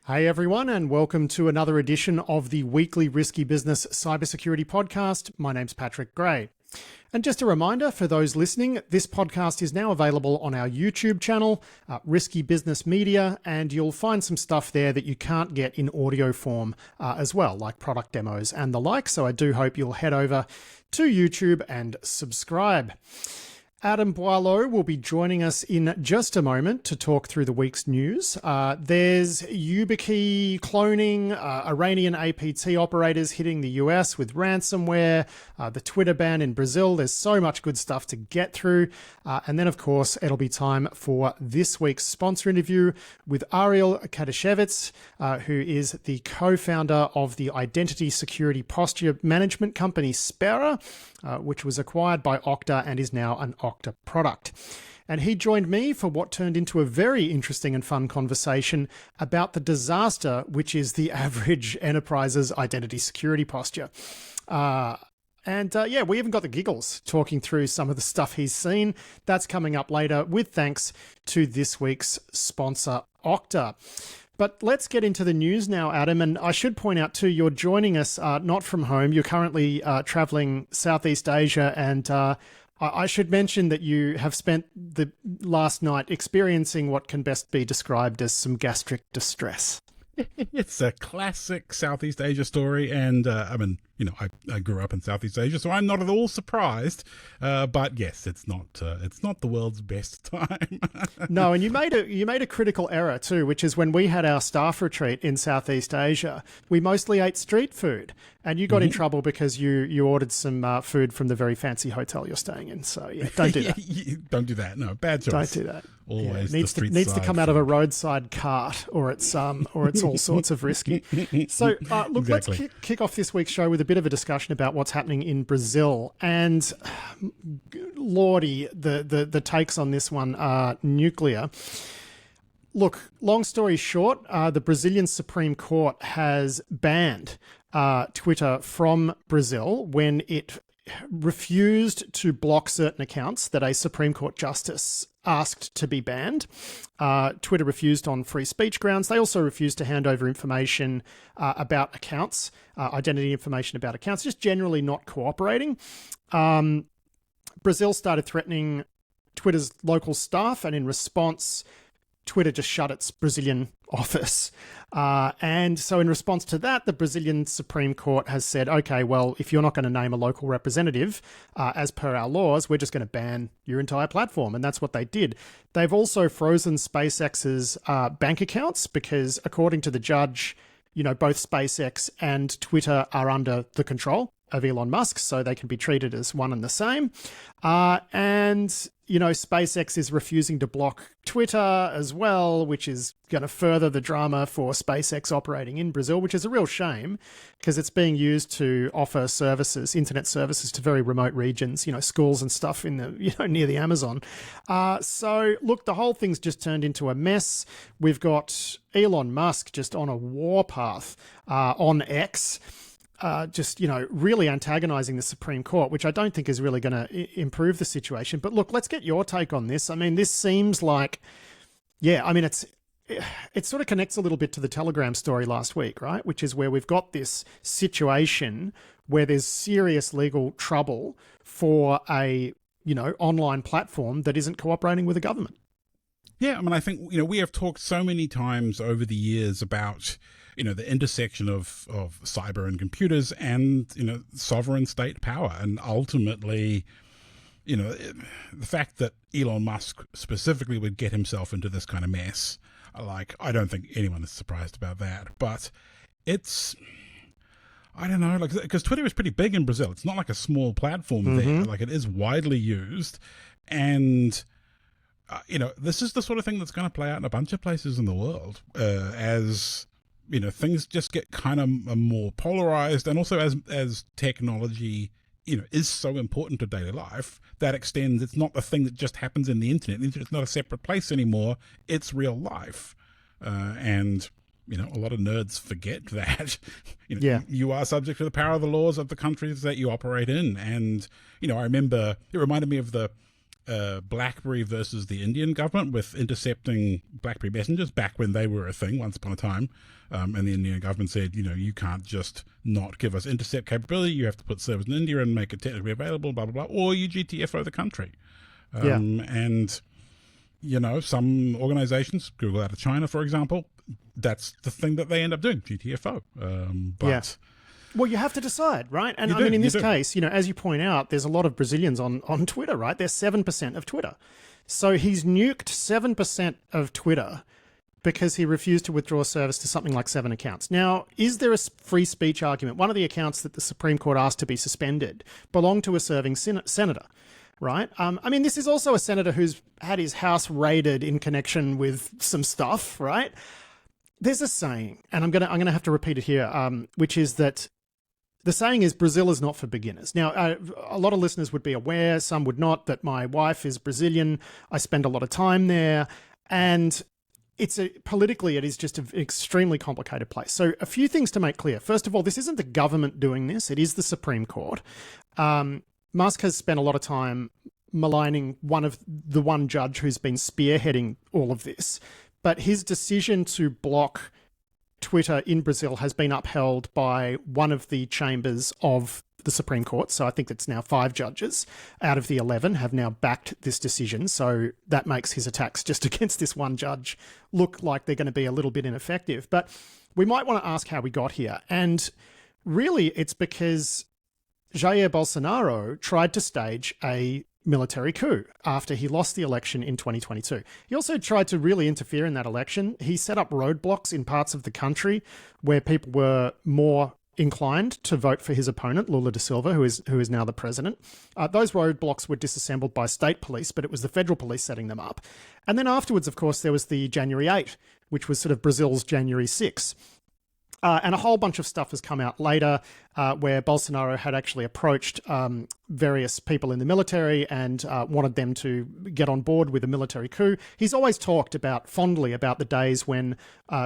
Hey everyone, and welcome to another edition of the weekly Risky Business Cybersecurity Podcast. My name's Patrick Gray. And just a reminder for those listening, this podcast is now available on our YouTube channel, Risky Business Media, and you'll find some stuff there that you can't get in audio form as well, like product demos and the like. So I do hope you'll head over to YouTube and subscribe. Adam Boileau will be joining us in just a moment to talk through the week's news. There's Yubikey cloning, Iranian APT operators hitting the US with ransomware, the Twitter ban in Brazil. There's so much good stuff to get through. And then, of course, it'll be time for this week's sponsor interview with Ariel Kadashevitz, who is the co-founder of the identity security posture management company Spera, which was acquired by OCTA and is now an OCTA product. And he joined me for what turned into a very interesting and fun conversation about the disaster which is the average enterprise's identity security posture. We even got the giggles talking through some of the stuff he's seen. That's coming up later with thanks to this week's sponsor, OCTA. But let's get into the news now, Adam. And I should point out too, you're joining us not from home. You're currently traveling Southeast Asia. And I should mention that you have spent the last night experiencing what can best be described as some gastric distress. It's a classic Southeast Asia story. And I grew up in Southeast Asia, so I'm not at all surprised. But yes, it's not the world's best time. No, and you made a critical error too, which is when we had our staff retreat in Southeast Asia, we mostly ate street food, and you got in trouble because you ordered some food from the very fancy hotel you're staying in. So yeah, don't do that. Don't do that. No, bad choice. Don't do that. Always needs to come out of a roadside cart, or it's all sorts of risky. So look, Exactly. Let's kick off this week's show with a bit of a discussion about what's happening in Brazil. And lordy, the takes on this one are nuclear. Look, long story short, the Brazilian Supreme Court has banned Twitter from Brazil when it refused to block certain accounts that a Supreme Court justice asked to be banned. Twitter refused on free speech grounds. They also refused to hand over information about accounts, identity information about accounts, just generally not cooperating. Brazil started threatening Twitter's local staff, and in response, Twitter just shut its Brazilian office. And so in response to that, the Brazilian Supreme Court has said, okay, well, if you're not going to name a local representative, as per our laws, we're just going to ban your entire platform. And that's what they did. They've also frozen SpaceX's bank accounts because, according to the judge, both SpaceX and Twitter are under the control of Elon Musk, so they can be treated as one and the same. SpaceX is refusing to block Twitter as well, which is going to further the drama for SpaceX operating in Brazil, which is a real shame because it's being used to offer services, internet services to very remote regions, schools and stuff in the, near the Amazon. So look, the whole thing's just turned into a mess. We've got Elon Musk just on a warpath on X. Really antagonizing the Supreme Court, which I don't think is really going to improve the situation. But look, let's get your take on this. I mean, this seems like, it sort of connects a little bit to the Telegram story last week, right? Which is where we've got this situation where there's serious legal trouble for a, online platform that isn't cooperating with the government. Yeah, I mean, I think, we have talked so many times over the years about, the intersection of cyber and computers and, sovereign state power. And ultimately, the fact that Elon Musk specifically would get himself into this kind of mess, I don't think anyone is surprised about that. But it's, I don't know, because Twitter is pretty big in Brazil. It's not like a small platform there. It is widely used. And this is the sort of thing that's going to play out in a bunch of places in the world as, things just get kind of more polarized. And also as technology, is so important to daily life, that extends. It's not a thing that just happens in the internet. The internet's not a separate place anymore. It's real life. And a lot of nerds forget that. You are subject to the power of the laws of the countries that you operate in. And, I remember it reminded me of the BlackBerry versus the Indian government with intercepting BlackBerry messengers back when they were a thing once upon a time. And the Indian government said, you can't just not give us intercept capability. You have to put servers in India and make it technically available, blah, blah, blah, or you GTFO the country. And, some organizations, Google out of China, for example, that's the thing that they end up doing, GTFO. Well, you have to decide, right? And in this case, as you point out, there's a lot of Brazilians on Twitter, right? They're 7% of Twitter. So he's nuked 7% of Twitter because he refused to withdraw service to something like 7 accounts. Now, is there a free speech argument? One of the accounts that the Supreme Court asked to be suspended belonged to a serving senator, right? This is also a senator who's had his house raided in connection with some stuff, right? There's a saying, and I'm gonna have to repeat it here, which is that the saying is Brazil is not for beginners. Now, a lot of listeners would be aware, some would not, that my wife is Brazilian. I spend a lot of time there, and politically, it is just an extremely complicated place. So a few things to make clear. First of all, this isn't the government doing this. It is the Supreme Court. Musk has spent a lot of time maligning one judge who's been spearheading all of this. But his decision to block Twitter in Brazil has been upheld by one of the chambers of the Supreme Court. So I think it's now 5 judges out of the 11 have now backed this decision. So that makes his attacks just against this one judge look like they're going to be a little bit ineffective. But we might want to ask how we got here. And really, it's because Jair Bolsonaro tried to stage a military coup after he lost the election in 2022. He also tried to really interfere in that election. He set up roadblocks in parts of the country where people were more inclined to vote for his opponent, Lula da Silva, who is now the president. Those roadblocks were disassembled by state police, but it was the federal police setting them up. And then afterwards, of course, there was the January 8, which was sort of Brazil's January 6. And a whole bunch of stuff has come out later where Bolsonaro had actually approached various people in the military and wanted them to get on board with a military coup. He's always talked fondly about the days when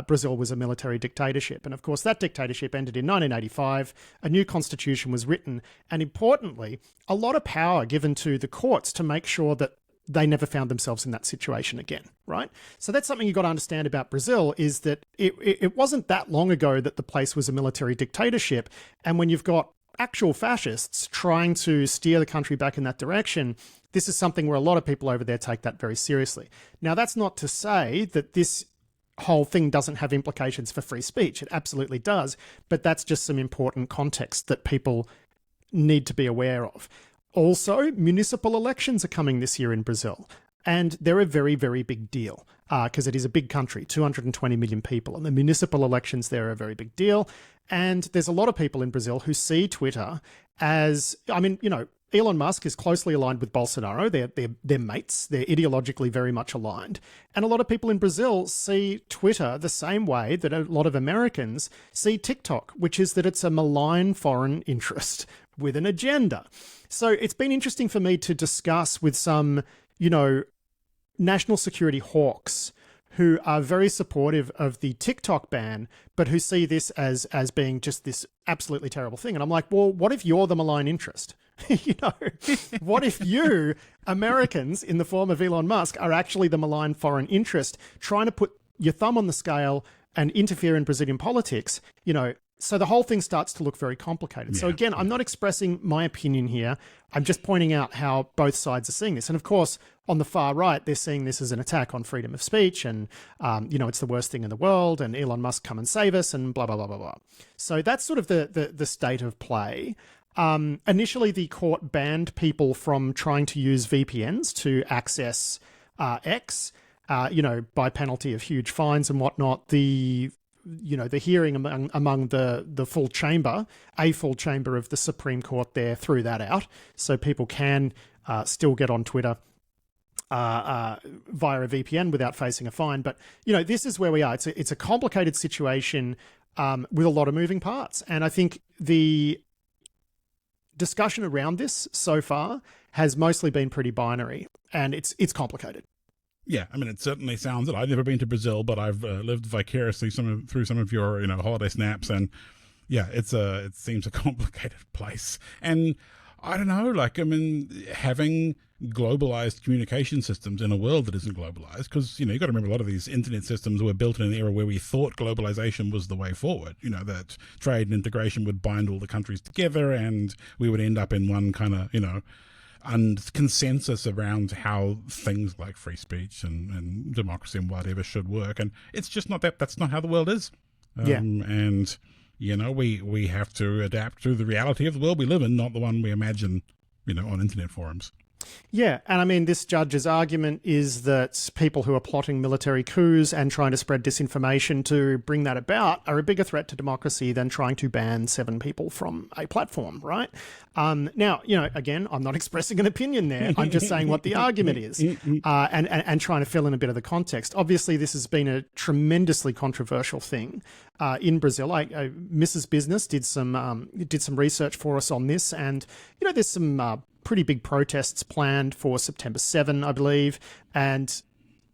Brazil was a military dictatorship. And of course, that dictatorship ended in 1985. A new constitution was written. And importantly, a lot of power given to the courts to make sure that they never found themselves in that situation again, right? So that's something you've got to understand about Brazil, is that it wasn't that long ago that the place was a military dictatorship. And when you've got actual fascists trying to steer the country back in that direction, this is something where a lot of people over there take that very seriously. Now, that's not to say that this whole thing doesn't have implications for free speech. It absolutely does. But that's just some important context that people need to be aware of. Also, municipal elections are coming this year in Brazil, and they're a very, very big deal because it is a big country, 220 million people, and the municipal elections there are a very big deal. And there's a lot of people in Brazil who see Twitter as, Elon Musk is closely aligned with Bolsonaro. They're mates. They're ideologically very much aligned. And a lot of people in Brazil see Twitter the same way that a lot of Americans see TikTok, which is that it's a malign foreign interest with an agenda. So it's been interesting for me to discuss with some, national security hawks who are very supportive of the TikTok ban, but who see this as being just this absolutely terrible thing. And I'm like, well, what if you're the malign interest? What if you, Americans, in the form of Elon Musk, are actually the malign foreign interest trying to put your thumb on the scale and interfere in Brazilian politics, So the whole thing starts to look very complicated. Yeah. So again, I'm not expressing my opinion here. I'm just pointing out how both sides are seeing this. And of course, on the far right, they're seeing this as an attack on freedom of speech and, it's the worst thing in the world and Elon Musk come and save us and blah, blah, blah, blah, blah. So that's sort of the state of play. Initially, the court banned people from trying to use VPNs to access X, by penalty of huge fines and whatnot. The hearing among the full chamber, a full chamber of the Supreme Court there threw that out. So people can still get on Twitter via a VPN without facing a fine. But, this is where we are. It's a complicated situation with a lot of moving parts. And I think the discussion around this so far has mostly been pretty binary, and it's complicated. Yeah, it certainly sounds it. I've never been to Brazil, but I've lived vicariously through some of your holiday snaps, and yeah, it seems a complicated place. And I don't know, like, I mean, having globalized communication systems in a world that isn't globalized, because, you know, you got to remember a lot of these internet systems were built in an era where we thought globalization was the way forward, you know, that trade and integration would bind all the countries together and we would end up in one kind of, you know, and consensus around how things like free speech and democracy and whatever should work. And it's just not that. That's not how the world is. And, you know, we have to adapt to the reality of the world we live in, not the one we imagine, you know, on internet forums. Yeah, and I mean, this judge's argument is that people who are plotting military coups and trying to spread disinformation to bring that about are a bigger threat to democracy than trying to ban 7 people from a platform, right? Now, you know, again, I'm not expressing an opinion there. I'm just saying what the argument is and trying to fill in a bit of the context. Obviously, this has been a tremendously controversial thing in Brazil. Mrs. Business did some research for us on this, and, you know, there's some pretty big protests planned for September 7, I believe. And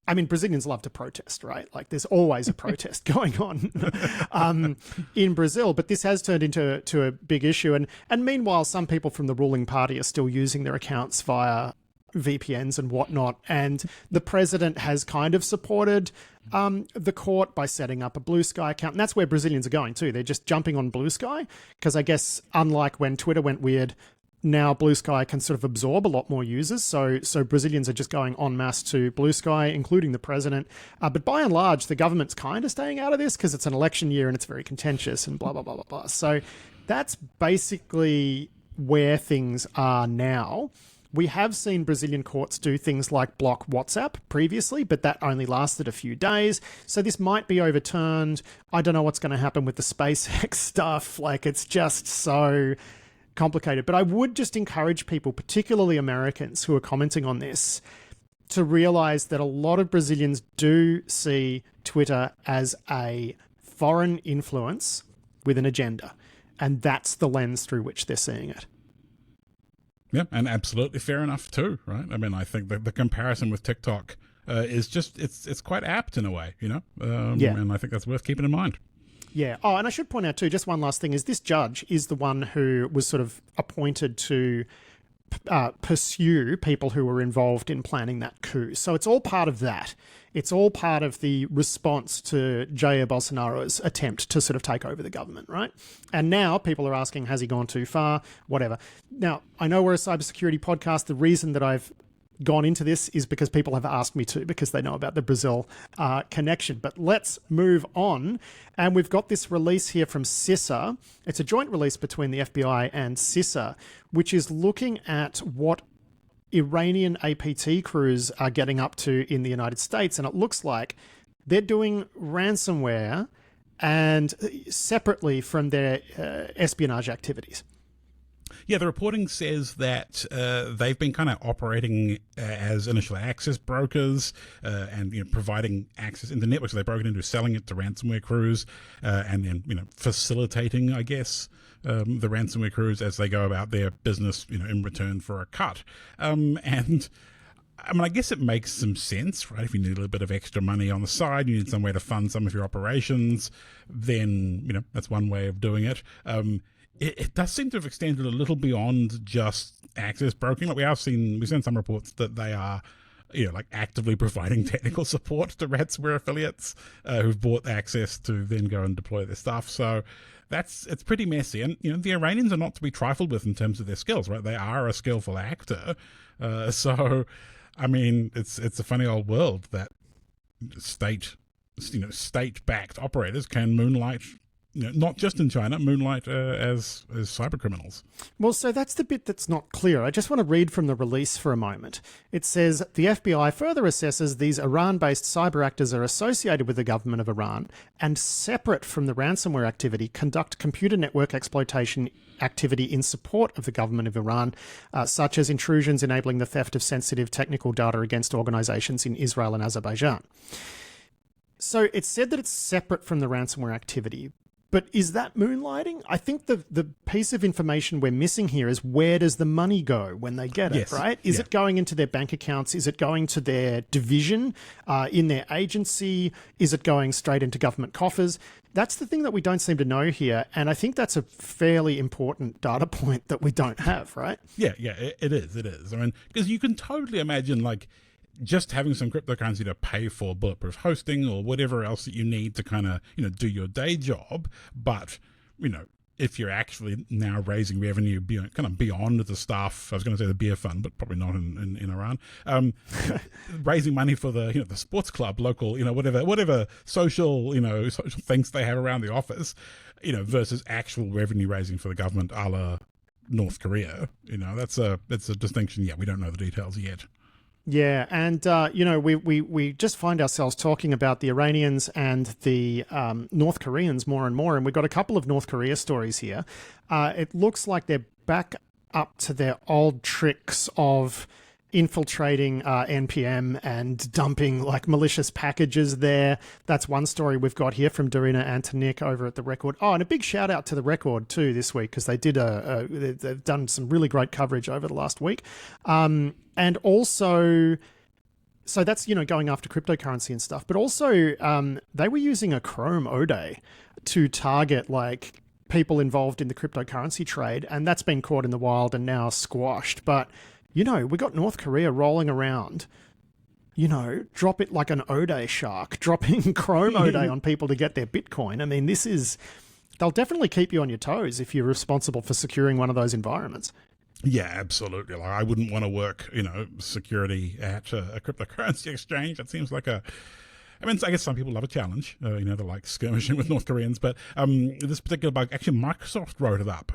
I mean, Brazilians love to protest, right? Like there's always a protest going on in Brazil, but this has turned into a big issue. And meanwhile, some people from the ruling party are still using their accounts via VPNs and whatnot. And the president has kind of supported the court by setting up a Blue Sky account. And that's where Brazilians are going too. They're just jumping on Blue Sky because I guess unlike when Twitter went weird, now Blue Sky can sort of absorb a lot more users. So Brazilians are just going en masse to Blue Sky, including the president. But by and large, the government's kind of staying out of this because it's an election year and it's very contentious and blah, blah, blah, blah, blah. So that's basically where things are now. We have seen Brazilian courts do things like block WhatsApp previously, but that only lasted a few days. So this might be overturned. I don't know what's going to happen with the SpaceX stuff. Like, it's just so complicated. But I would just encourage people, particularly Americans who are commenting on this, to realize that a lot of Brazilians do see Twitter as a foreign influence with an agenda. And that's the lens through which they're seeing it. Yeah, and absolutely fair enough too, right? I mean, I think that the comparison with TikTok is just, it's quite apt in a way, you know? And I think that's worth keeping in mind. Yeah. Oh, and I should point out too, just one last thing, is this judge is the one who was sort of appointed to pursue people who were involved in planning that coup. So it's all part of that. It's all part of the response to Jair Bolsonaro's attempt to sort of take over the government, right? And now people are asking, has he gone too far? Whatever. Now, I know we're a cybersecurity podcast. The reason that I've gone into this is because people have asked me to, because they know about the Brazil connection. But let's move on. And we've got this release here from CISA. It's a joint release between the FBI and CISA, which is looking at what Iranian APT crews are getting up to in the United States. And it looks like they're doing ransomware and separately from their espionage activities. Yeah, the reporting says that they've been kind of operating as initial access brokers and, you know, providing access into networks. So they broke it into selling it to ransomware crews and then, you know, facilitating, I guess, the ransomware crews as they go about their business, you know, in return for a cut. And I mean, I guess it makes some sense, right? If you need a little bit of extra money on the side, you need some way to fund some of your operations, then, you know, that's one way of doing it. It does seem to have extended a little beyond just access broking. Like we've seen some reports that they are, you know, like actively providing technical support to ransomware affiliates who've bought access to then go and deploy their stuff. So it's pretty messy. And, you know, the Iranians are not to be trifled with in terms of their skills, right? They are a skillful actor. So, I mean, it's a funny old world that state-backed operators can moonlight, you know, not just in China, moonlight as cyber criminals. Well, so that's the bit that's not clear. I just want to read from the release for a moment. It says, the FBI further assesses these Iran-based cyber actors are associated with the government of Iran and separate from the ransomware activity, conduct computer network exploitation activity in support of the government of Iran, such as intrusions enabling the theft of sensitive technical data against organizations in Israel and Azerbaijan. So it's said that it's separate from the ransomware activity. But is that moonlighting? I think the piece of information we're missing here is where does the money go when they get it, right? Is it going into their bank accounts? Is it going to their division in their agency? Is it going straight into government coffers? That's the thing that we don't seem to know here. And I think that's a fairly important data point that we don't have, right? Yeah, it is. I mean, because you can totally imagine, like, just having some cryptocurrency to pay for bulletproof hosting or whatever else that you need to kind of, do your day job. But, if you're actually now raising revenue beyond the stuff, I was going to say the beer fund, but probably not in Iran, raising money for the sports club, local, whatever social, social things they have around the office, versus actual revenue raising for the government a la North Korea, that's a distinction. Yeah, we don't know the details yet. Yeah, and we just find ourselves talking about the Iranians and the North Koreans more and more, and we've got a couple of North Korea stories here. It looks like they're back up to their old tricks of infiltrating NPM and dumping like malicious packages there. That's one story we've got here from Darina Antonik over at The Record. Oh, and a big shout out to The Record too this week, because they did they've done some really great coverage over the last week. And also, so that's, going after cryptocurrency and stuff, but also they were using a Chrome Oday to target like people involved in the cryptocurrency trade, and that's been caught in the wild and now squashed. But we got North Korea rolling around, drop it like an Oday shark, dropping Chrome Oday on people to get their Bitcoin. I mean, they'll definitely keep you on your toes if you're responsible for securing one of those environments. Yeah, absolutely. Like, I wouldn't want to work, security at a cryptocurrency exchange. That seems like I guess some people love a challenge, they like skirmishing with North Koreans, but this particular bug, actually Microsoft wrote it up,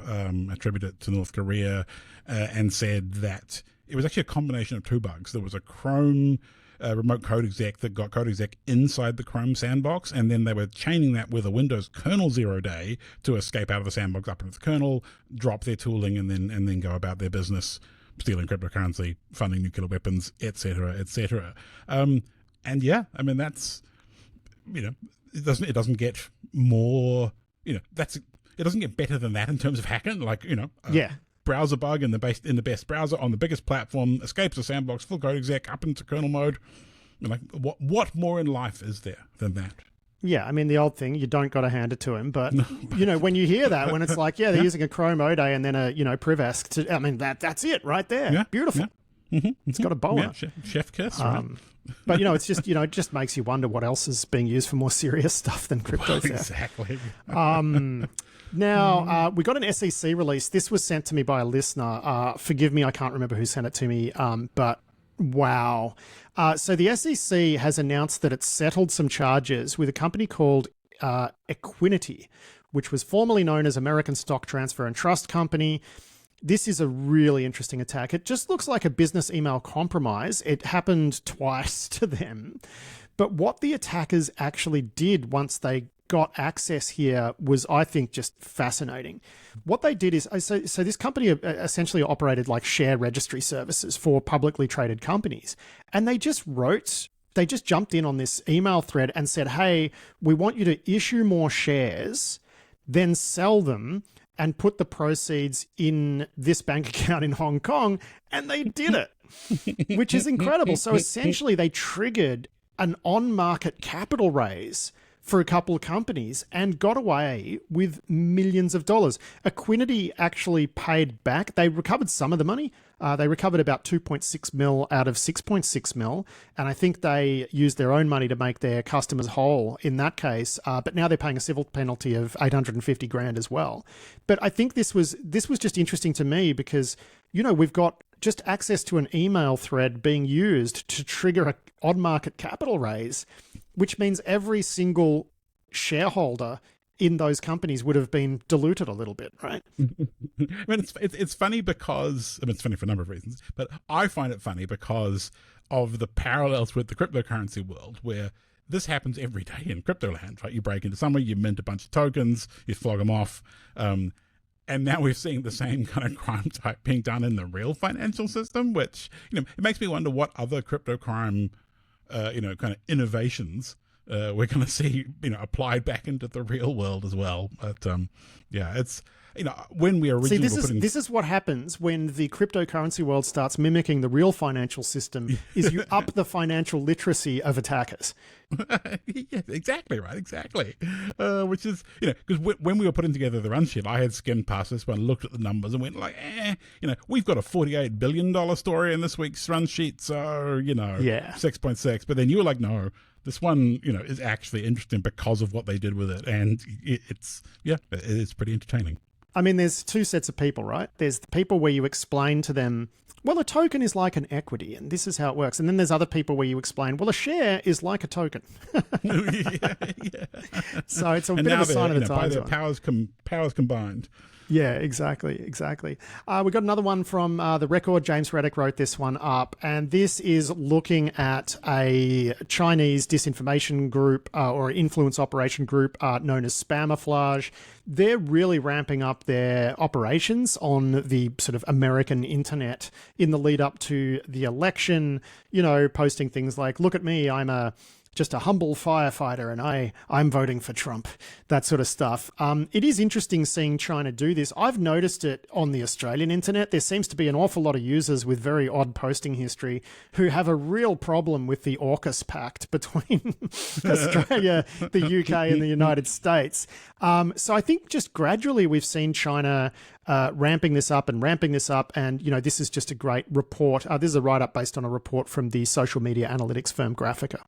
attributed it to North Korea, and said that it was actually a combination of two bugs. There was a Chrome remote code exec that got code exec inside the Chrome sandbox, and then they were chaining that with a Windows kernel 0-day to escape out of the sandbox up into the kernel, drop their tooling, and then go about their business, stealing cryptocurrency, funding nuclear weapons, etc., etc. And yeah, I mean, that's, it doesn't get more, it doesn't get better than that in terms of hacking. Like, browser bug in the best browser on the biggest platform, escapes the sandbox, full code exec, up into kernel mode. Like, what more in life is there than that? Yeah, I mean, the old thing, you don't got to hand it to him, but, when you hear that, when it's like, they're using a Chrome Oday and then a, Privesk, I mean, that's it right there. Yeah, beautiful. Yeah. Mm-hmm, it's got a bow on it. Chef kiss, right? But, it's just, it just makes you wonder what else is being used for more serious stuff than crypto theft. Exactly. Now, we got an SEC release. This was sent to me by a listener. Forgive me, I can't remember who sent it to me, but wow. So the SEC has announced that it settled some charges with a company called Equiniti, which was formerly known as American Stock Transfer and Trust Company. This is a really interesting attack. It just looks like a business email compromise. It happened twice to them. But what the attackers actually did once they got access here was, I think, just fascinating. What they did is, so this company essentially operated like share registry services for publicly traded companies. And they just jumped in on this email thread and said, hey, we want you to issue more shares, then sell them, and put the proceeds in this bank account in Hong Kong, and they did it, which is incredible. So essentially, they triggered an on-market capital raise for a couple of companies and got away with millions of dollars. Equiniti actually paid back. They recovered some of the money. They recovered about 2.6 mil out of 6.6 mil. And I think they used their own money to make their customers whole in that case. But now they're paying a civil penalty of 850 grand as well. But I think this was just interesting to me because, we've got just access to an email thread being used to trigger an on-market capital raise, which means every single shareholder in those companies would have been diluted a little bit, right? I mean, it's funny because, it's funny for a number of reasons, but I find it funny because of the parallels with the cryptocurrency world, where this happens every day in crypto land, right? You break into somewhere, you mint a bunch of tokens, you flog them off, and now we're seeing the same kind of crime type being done in the real financial system, which, it makes me wonder what other crypto crime, kind of innovations we're going to see, applied back into the real world as well. But it's, when we originally this is what happens when the cryptocurrency world starts mimicking the real financial system. Is you up the financial literacy of attackers. Yeah, exactly right, exactly. Which is, because when we were putting together the run sheet, I had skimmed past this one, looked at the numbers, and went like, we've got a $48 billion story in this week's run sheet, so 6.6. But then you were like, no. This one, is actually interesting because of what they did with it, and it's pretty entertaining. I mean, there's two sets of people, right? There's the people where you explain to them, well, a token is like an equity, and this is how it works. And then there's other people where you explain, well, a share is like a token. yeah. So it's a bit of a sign of the times. By their powers combined. Yeah, exactly. We got another one from The Record. James Reddick wrote this one up, and this is looking at a Chinese disinformation group or influence operation group known as Spamouflage. They're really ramping up their operations on the sort of American internet in the lead up to the election, posting things like, look at me, I'm just a humble firefighter and I'm voting for Trump, that sort of stuff. It is interesting seeing China do this. I've noticed it on the Australian internet. There seems to be an awful lot of users with very odd posting history who have a real problem with the AUKUS pact between Australia, the UK and the United States. So I think just gradually we've seen China ramping this up. And this is just a great report. This is a write-up based on a report from the social media analytics firm Graphica.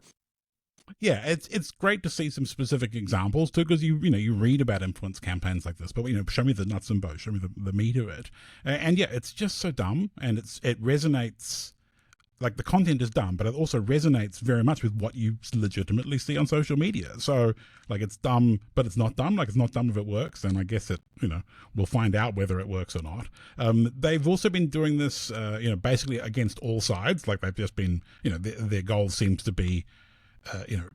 Yeah, it's great to see some specific examples too, because you read about influence campaigns like this, but show me the nuts and bolts, show me the meat of it, and it's just so dumb, and it resonates. Like, the content is dumb, but it also resonates very much with what you legitimately see on social media. So, like, it's dumb, but it's not dumb. Like, it's not dumb if it works, and I guess we'll find out whether it works or not. They've also been doing this, basically against all sides. Like, they've just been, their goal seems to be,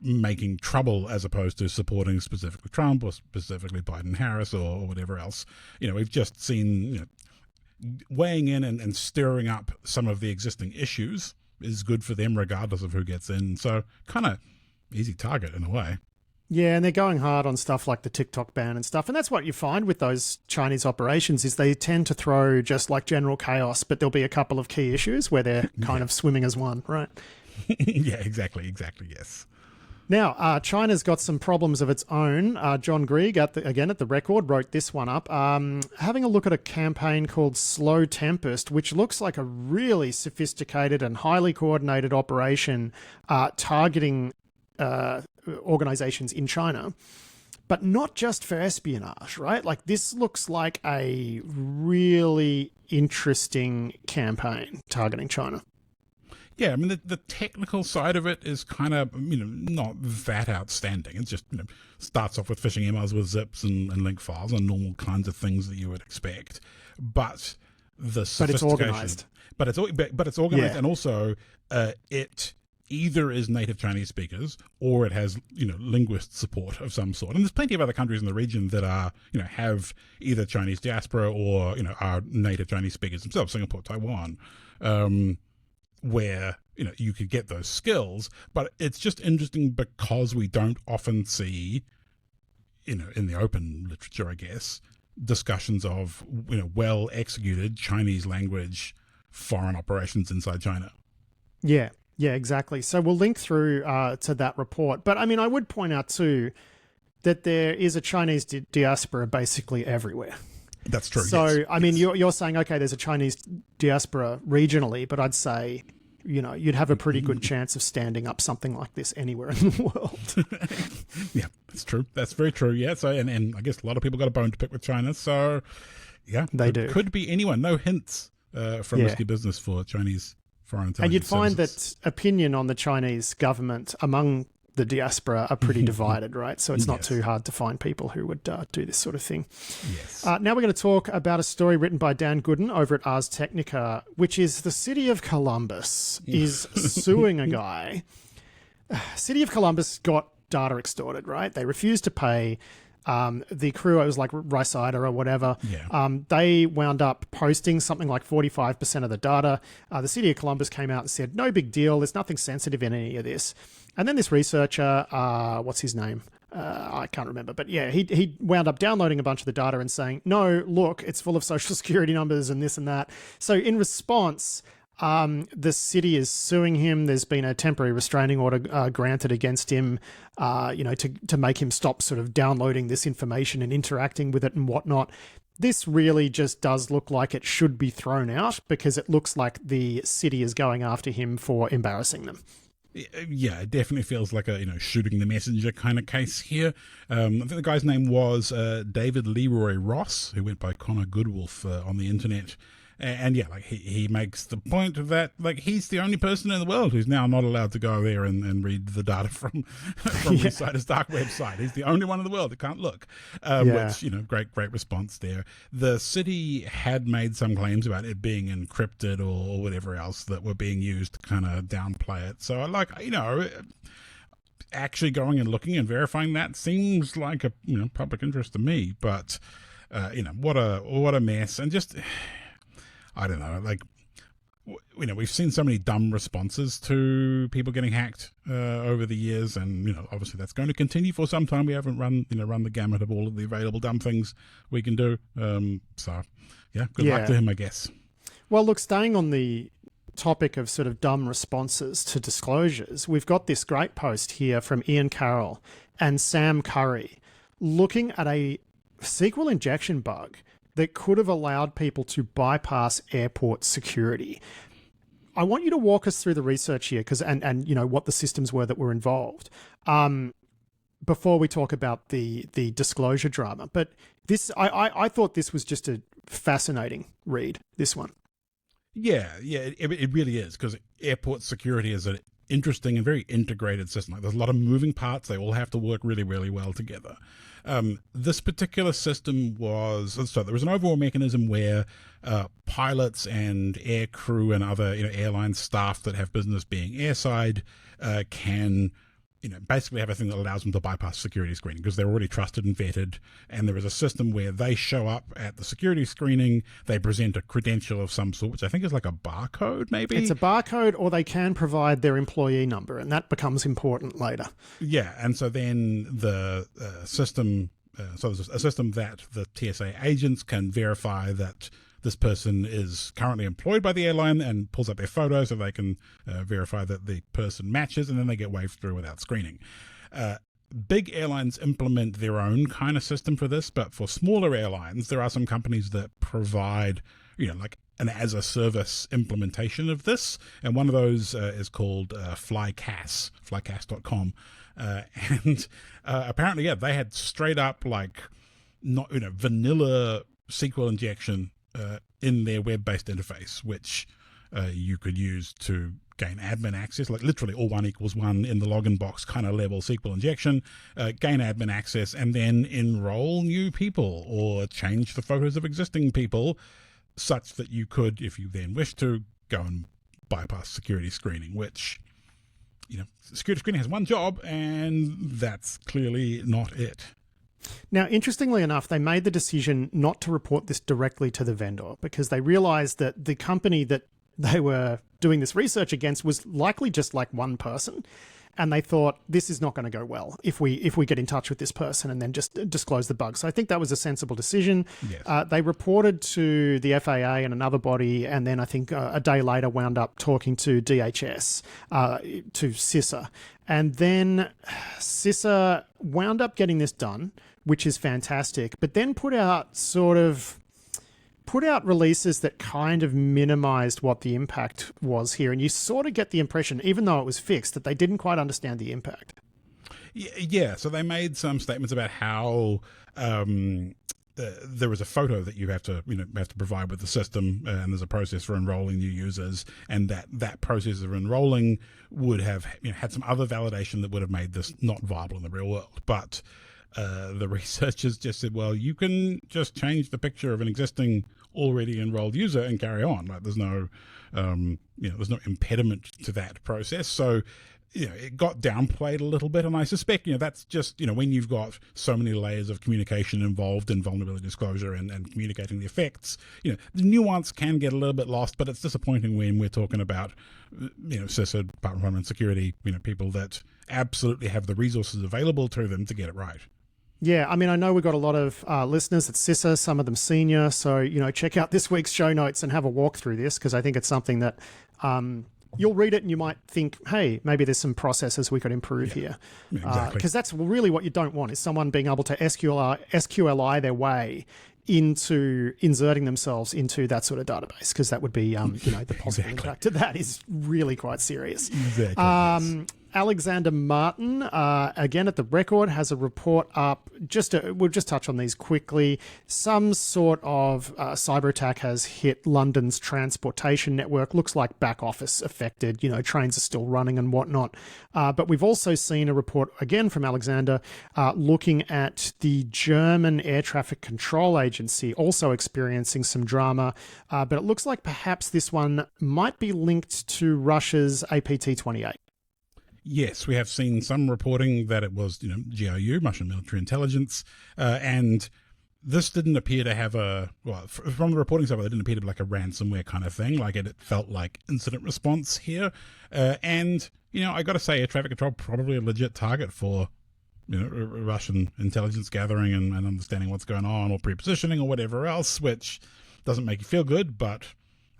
making trouble as opposed to supporting specifically Trump or specifically Biden-Harris or whatever else. We've just seen, weighing in and stirring up some of the existing issues is good for them regardless of who gets in. So kind of easy target in a way. Yeah, and they're going hard on stuff like the TikTok ban and stuff. And that's what you find with those Chinese operations is they tend to throw just like general chaos, but there'll be a couple of key issues where they're kind of swimming as one, right? Yeah, exactly, yes. Now, China's got some problems of its own. John Grieg, at the Record, wrote this one up. Having a look at a campaign called Slow Tempest, which looks like a really sophisticated and highly coordinated operation targeting organizations in China, but not just for espionage, right? Like, this looks like a really interesting campaign targeting China. Yeah, I mean, the technical side of it is kind of, not that outstanding. It's just, starts off with phishing emails with zips and link files and normal kinds of things that you would expect. But the sophistication... But it's organized. But it's organized, and also it either is native Chinese speakers or it has, linguist support of some sort. And there's plenty of other countries in the region that are, have either Chinese diaspora or, are native Chinese speakers themselves, Singapore, Taiwan, where you could get those skills. But it's just interesting because we don't often see in the open literature, I guess, discussions of well executed Chinese language foreign operations inside China. Yeah, exactly. So we'll link through to that report. But I mean, I would point out too that there is a Chinese diaspora basically everywhere. That's true. So, yes. I mean, you're saying, okay, there's a Chinese diaspora regionally, but I'd say, you'd have a pretty good chance of standing up something like this anywhere in the world. Yeah, that's true. That's very true. Yeah. So, and I guess a lot of people got a bone to pick with China. So, yeah, they do. Could be anyone. No hints from risky business for Chinese foreign intelligence. And you'd find services. that opinion on the Chinese government among the diaspora are pretty divided, right? So it's not too hard to find people who would do this sort of thing. Yes. Now we're going to talk about a story written by Dan Gooden over at Ars Technica, which is the city of Columbus is suing a guy. City of Columbus got data extorted, right? They refused to pay. The crew, it was like Rysida or whatever, Yeah. they wound up posting something like 45% of the data. The city of Columbus came out and said, no big deal, there's nothing sensitive in any of this. And then this researcher, what's his name? I can't remember, but yeah, he wound up downloading a bunch of the data and saying, no, look, it's full of social security numbers and this and that. So in response, the city is suing him. There's been a temporary restraining order granted against him, to make him stop sort of downloading this information and interacting with it and whatnot. This really just does look like it should be thrown out because it looks like the city is going after him for embarrassing them. Yeah, it definitely feels like a shooting the messenger kind of case here. I think the guy's name was David Leroy Ross, who went by Connor Goodwolf on the internet. And yeah, like he makes the point that like he's the only person in the world who's now not allowed to go there and read the data from Rysida's dark website. He's the only one in the world that can't look. Which great response there. The city had made some claims about it being encrypted or whatever else that were being used to kind of downplay it. So actually going and looking and verifying that seems like a public interest to me. But what a mess. And just I don't know, like, we've seen so many dumb responses to people getting hacked over the years, and obviously that's going to continue for some time. We haven't run the gamut of all of the available dumb things we can do. So yeah, good luck to him, I guess. Well, look, staying on the topic of sort of dumb responses to disclosures, we've got this great post here from Ian Carroll and Sam Curry looking at a SQL injection bug that could have allowed people to bypass airport security. I want you to walk us through the research here, and what the systems were that were involved, before we talk about the disclosure drama. But this, I thought this was just a fascinating read, this one. Yeah, it really is, because airport security is an interesting and very integrated system. Like, there's a lot of moving parts. They all have to work really, really well together. This particular system there was an overall mechanism where pilots and air crew and other airline staff that have business being airside can basically have a thing that allows them to bypass security screening because they're already trusted and vetted. And there is a system where they show up at the security screening, they present a credential of some sort, which I think is like a barcode, maybe? It's a barcode, or they can provide their employee number, and that becomes important later. Yeah, and so then the system, so there's a system that the TSA agents can verify that this person is currently employed by the airline and pulls up their photo so they can verify that the person matches, and then they get waved through without screening. Big airlines implement their own kind of system for this, but for smaller airlines, there are some companies that provide, like an as-a-service implementation of this, and one of those is called flycas.com. And apparently, they had straight up vanilla SQL injection in their web-based interface, which you could use to gain admin access, like literally all 1 = 1 in the login box kind of level SQL injection, gain admin access, and then enroll new people or change the photos of existing people such that you could, if you then wish to, go and bypass security screening, which, security screening has one job, and that's clearly not it. Now, interestingly enough, they made the decision not to report this directly to the vendor because they realized that the company that they were doing this research against was likely just like one person. And they thought, this is not going to go well if we get in touch with this person and then just disclose the bug. So I think that was a sensible decision. Yes. They reported to the FAA and another body, and then I think a day later wound up talking to DHS, to CISA. And then CISA wound up getting this done, which is fantastic, but then put out releases that kind of minimized what the impact was here. And you sort of get the impression, even though it was fixed, that they didn't quite understand the impact. Yeah. So they made some statements about how there was a photo that you have to provide with the system, and there's a process for enrolling new users, and that process of enrolling would have had some other validation that would have made this not viable in the real world. But the researchers just said, well, you can just change the picture of an existing already enrolled user and carry on. Like, there's no there's no impediment to that process. So it got downplayed a little bit, and I suspect that's just when you've got so many layers of communication involved in vulnerability disclosure and communicating the effects, the nuance can get a little bit lost. But it's disappointing when we're talking about CISA, Department of Homeland Security, people that absolutely have the resources available to them to get it right. Yeah, I mean, I know we've got a lot of listeners at CISA, some of them senior, so check out this week's show notes and have a walk through this, because I think it's something that you'll read it and you might think, hey, maybe there's some processes we could improve here. Yeah, exactly. Because that's really what you don't want, is someone being able to SQLI their way into inserting themselves into that sort of database, because that would be, the possible impact of that is really quite serious. Exactly. Yes. Alexander Martin, again at the Record, has a report up. We'll just touch on these quickly. Some sort of cyber attack has hit London's transportation network. Looks like back office affected. Trains are still running and whatnot. But we've also seen a report again from Alexander looking at the German Air Traffic Control Agency also experiencing some drama. But it looks like perhaps this one might be linked to Russia's APT-28. Yes, we have seen some reporting that it was, GRU, Russian military intelligence, and this didn't appear to have from the reporting side, it didn't appear to be like a ransomware kind of thing. Like it felt like incident response here. And, I got to say, air traffic control probably a legit target for, Russian intelligence gathering and understanding what's going on, or pre-positioning or whatever else, which doesn't make you feel good, but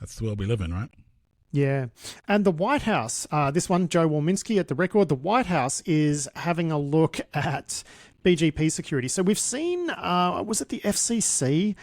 that's the world we live in, right? Yeah. And the White House, this one, Joe Warminski at the Record, the White House is having a look at BGP security. So we've seen, was it the FCC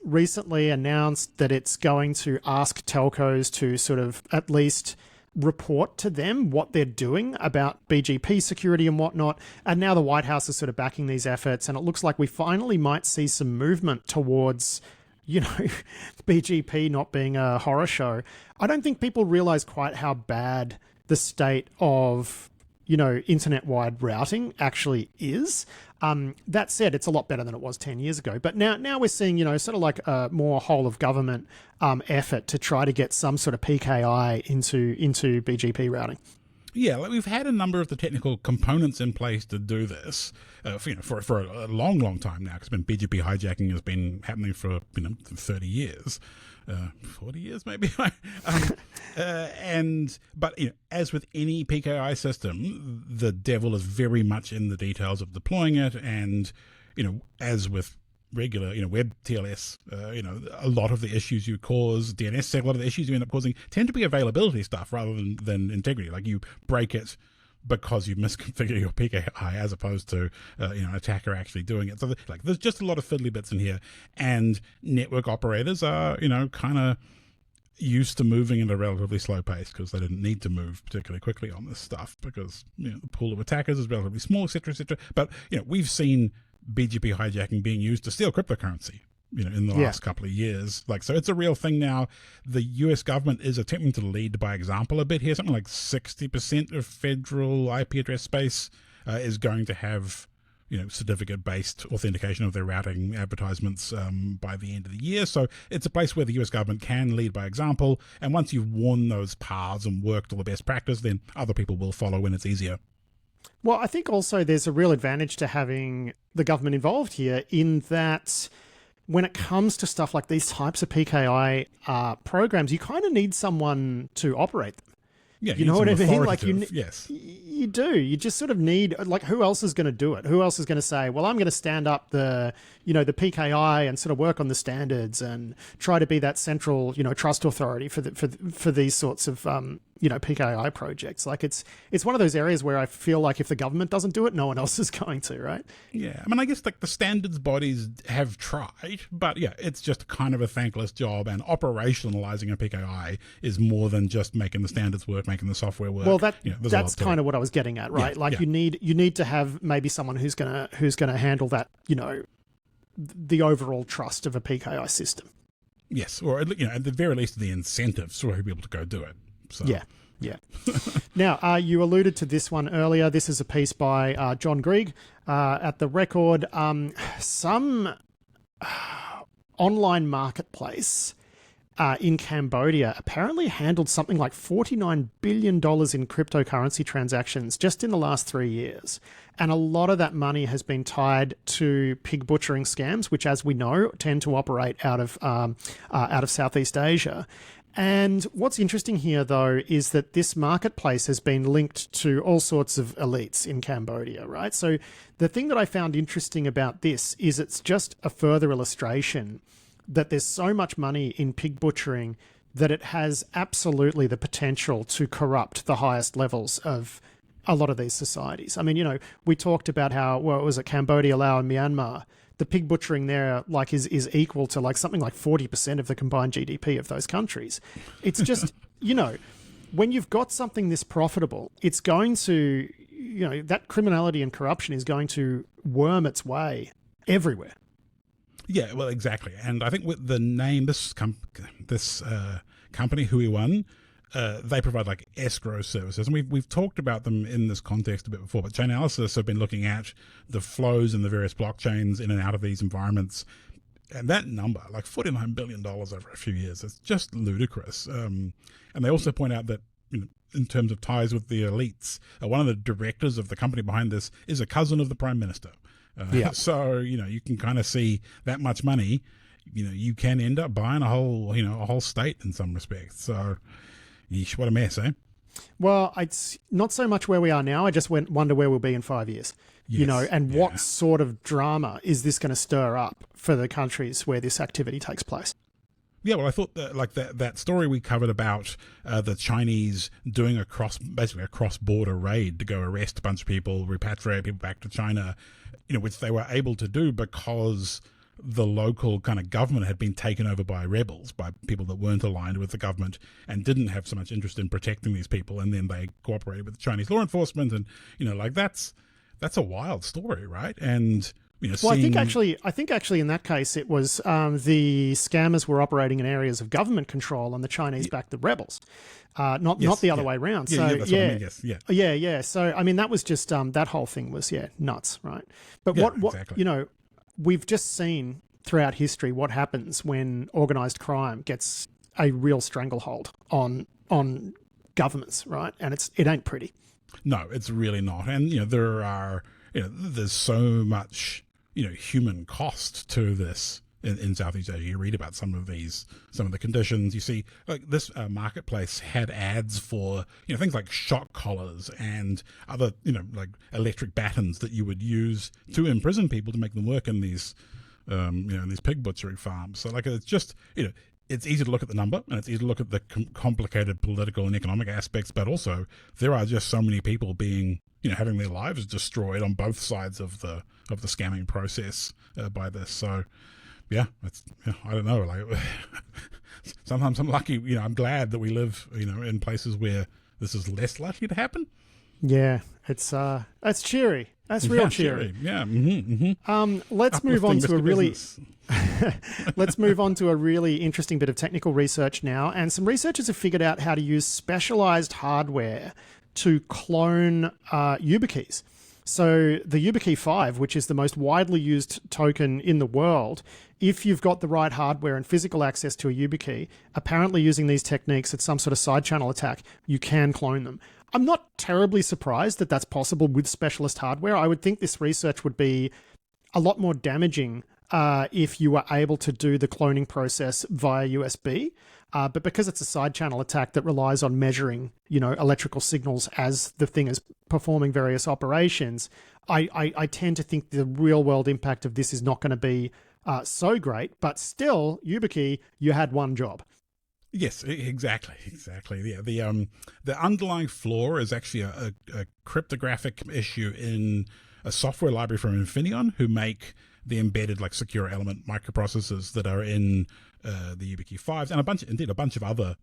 recently announced that it's going to ask telcos to sort of at least report to them what they're doing about BGP security and whatnot. And now the White House is sort of backing these efforts. And it looks like we finally might see some movement towards BGP not being a horror show. I don't think people realize quite how bad the state of, internet-wide routing actually is. That said, it's a lot better than it was 10 years ago. But now we're seeing, sort of like a more whole of government effort to try to get some sort of PKI into BGP routing. Yeah, we've had a number of the technical components in place to do this for a long, long time now. Because BGP hijacking has been happening for 30 years, 40 years maybe. But as with any PKI system, the devil is very much in the details of deploying it, and as with regular, web TLS, a lot of the issues you cause, DNSSEC, a lot of the issues you end up causing tend to be availability stuff rather than integrity. Like you break it because you misconfigure your PKI as opposed to, an attacker actually doing it. So there's just a lot of fiddly bits in here, and network operators are, kind of used to moving at a relatively slow pace because they didn't need to move particularly quickly on this stuff because, the pool of attackers is relatively small, et cetera, et cetera. But, we've seen BGP hijacking being used to steal cryptocurrency, in the last couple of years. So it's a real thing now. The US government is attempting to lead by example a bit here. Something like 60% of federal IP address space is going to have, certificate-based authentication of their routing advertisements by the end of the year. So it's a place where the US government can lead by example. And once you've worn those paths and worked all the best practice, then other people will follow when it's easier. Well, I think also there's a real advantage to having the government involved here in that when it comes to stuff like these types of PKI programs, you kind of need someone to operate them. Yeah, you know what I mean? Like yes, you do. You just sort of need, like, who else is going to do it? Who else is going to say, well, I'm going to stand up the PKI and sort of work on the standards and try to be that central, trust authority for these sorts of PKI projects. Like it's one of those areas where I feel like if the government doesn't do it, no one else is going to, right? Yeah, I guess the standards bodies have tried, but yeah, it's just kind of a thankless job, and operationalizing a PKI is more than just making the standards work, making the software work. Well, that's kind of what I was getting at, right? Yeah, you need to have maybe someone who's gonna handle that, the overall trust of a PKI system. Yes, or at the very least the incentives for people to go do it. So. Yeah. Now, you alluded to this one earlier. This is a piece by John Grigg at the Record. Some online marketplace in Cambodia apparently handled something like $49 billion in cryptocurrency transactions just in the last 3 years. And a lot of that money has been tied to pig butchering scams, which, as we know, tend to operate out of Southeast Asia. And what's interesting here, though, is that this marketplace has been linked to all sorts of elites in Cambodia, right? So the thing that I found interesting about this is it's just a further illustration that there's so much money in pig butchering that it has absolutely the potential to corrupt the highest levels of a lot of these societies. I mean, you know, we talked about how, well, it was Cambodia, Laos, and Myanmar. The pig butchering there is equal to something like 40% of the combined GDP of those countries. It's just, you know, when you've got something this profitable, it's going to, you know, that criminality and corruption is going to worm its way everywhere. Yeah, well, exactly. And I think with the name, this company, Huiwan, they provide escrow services. And we've talked about them in this context a bit before, but Chainalysis have been looking at the flows in the various blockchains in and out of these environments. And that number, $49 billion over a few years, is just ludicrous. And they also point out that, you know, in terms of ties with the elites, one of the directors of the company behind this is a cousin of the prime minister. So, you know, you can kind of see that much money, you know, you can end up buying a whole state in some respects. So, yeesh, what a mess, eh? Well, it's not so much where we are now. I just wonder where we'll be in 5 years, you know, and what sort of drama is this going to stir up for the countries where this activity takes place? Yeah, well, I thought that that story we covered about the Chinese doing basically a cross-border raid to go arrest a bunch of people, repatriate people back to China, you know, which they were able to do because the local kind of government had been taken over by rebels, by people that weren't aligned with the government and didn't have so much interest in protecting these people, and then they cooperated with the Chinese law enforcement, and you know, that's a wild story, right? And you know, well, I think actually in that case it was the scammers were operating in areas of government control, and the Chinese backed the rebels, not the other way around. So that's what I mean. Yes, So I mean, that was just that whole thing was nuts, right? But exactly. You know, we've just seen throughout history what happens when organised crime gets a real stranglehold on governments, right? And it ain't pretty. No, it's really not. And you know, there's so much, you know, human cost to this in Southeast Asia. You read about some of the conditions. You see, this marketplace had ads for, you know, things like shock collars and other, you know, like electric batons that you would use to imprison people to make them work in these, you know, in these pig butchering farms. So it's just, you know, it's easy to look at the number and it's easy to look at the complicated political and economic aspects, but also there are just so many people being, you know, having their lives destroyed on both sides of the scamming process by this. So, yeah, I don't know. Sometimes I'm lucky, you know, I'm glad that we live, you know, in places where this is less likely to happen. Yeah, that's cheery. That's real cheery. Yeah. Let's move on to a really interesting bit of technical research now. And some researchers have figured out how to use specialized hardware to clone Yubikeys. So the Yubikey 5, which is the most widely used token in the world, if you've got the right hardware and physical access to a Yubikey, apparently using these techniques at some sort of side channel attack, you can clone them. I'm not terribly surprised that that's possible with specialist hardware. I would think this research would be a lot more damaging if you were able to do the cloning process via USB. But because it's a side channel attack that relies on measuring, you know, electrical signals as the thing is performing various operations, I tend to think the real world impact of this is not going to be so great. But still, Yubikey, you had one job. Yes, exactly. Yeah, the underlying flaw is actually a cryptographic issue in a software library from Infineon, who make the embedded secure element microprocessors that are in the Yubikey 5s and a bunch of other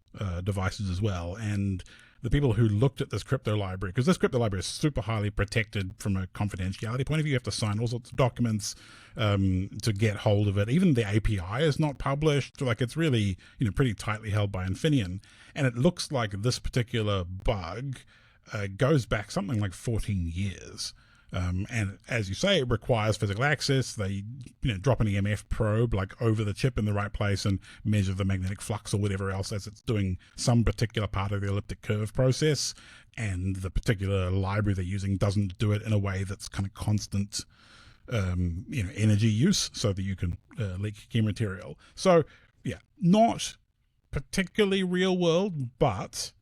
devices as well. And the people who looked at this crypto library, because this crypto library is super highly protected from a confidentiality point of view. You have to sign all sorts of documents to get hold of it. Even the API is not published. It's really, you know, pretty tightly held by Infineon. And it looks like this particular bug goes back something like 14 years. And as you say, it requires physical access. They drop an EMF probe like over the chip in the right place and measure the magnetic flux or whatever else as it's doing some particular part of the elliptic curve process. And the particular library they're using doesn't do it in a way that's kind of constant energy use so that you can leak key material. So yeah, not particularly real world, but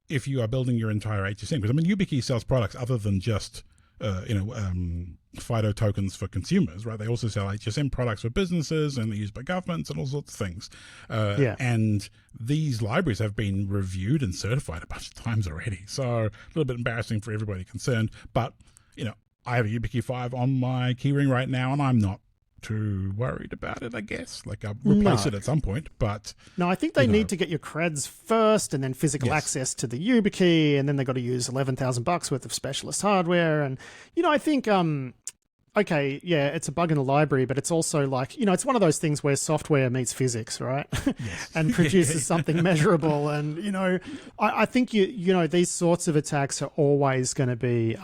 if you are building your entire HSM, because I mean Yubikey sells products other than just FIDO tokens for consumers, right? They also sell HSM products for businesses, and they're used by governments and all sorts of things. And these libraries have been reviewed and certified a bunch of times already. So a little bit embarrassing for everybody concerned. But, I have a Yubikey 5 on my keyring right now, and I'm not too worried about it, I guess. Like, I'll replace it at some point, but... No, I think they need to get your creds first, and then physical access to the Yubikey, and then they've got to use $11,000 worth of specialist hardware. And, I think... okay, yeah, it's a bug in the library, but it's also like, it's one of those things where software meets physics, right? Yes. And produces something measurable. And, I think, these sorts of attacks are always going to be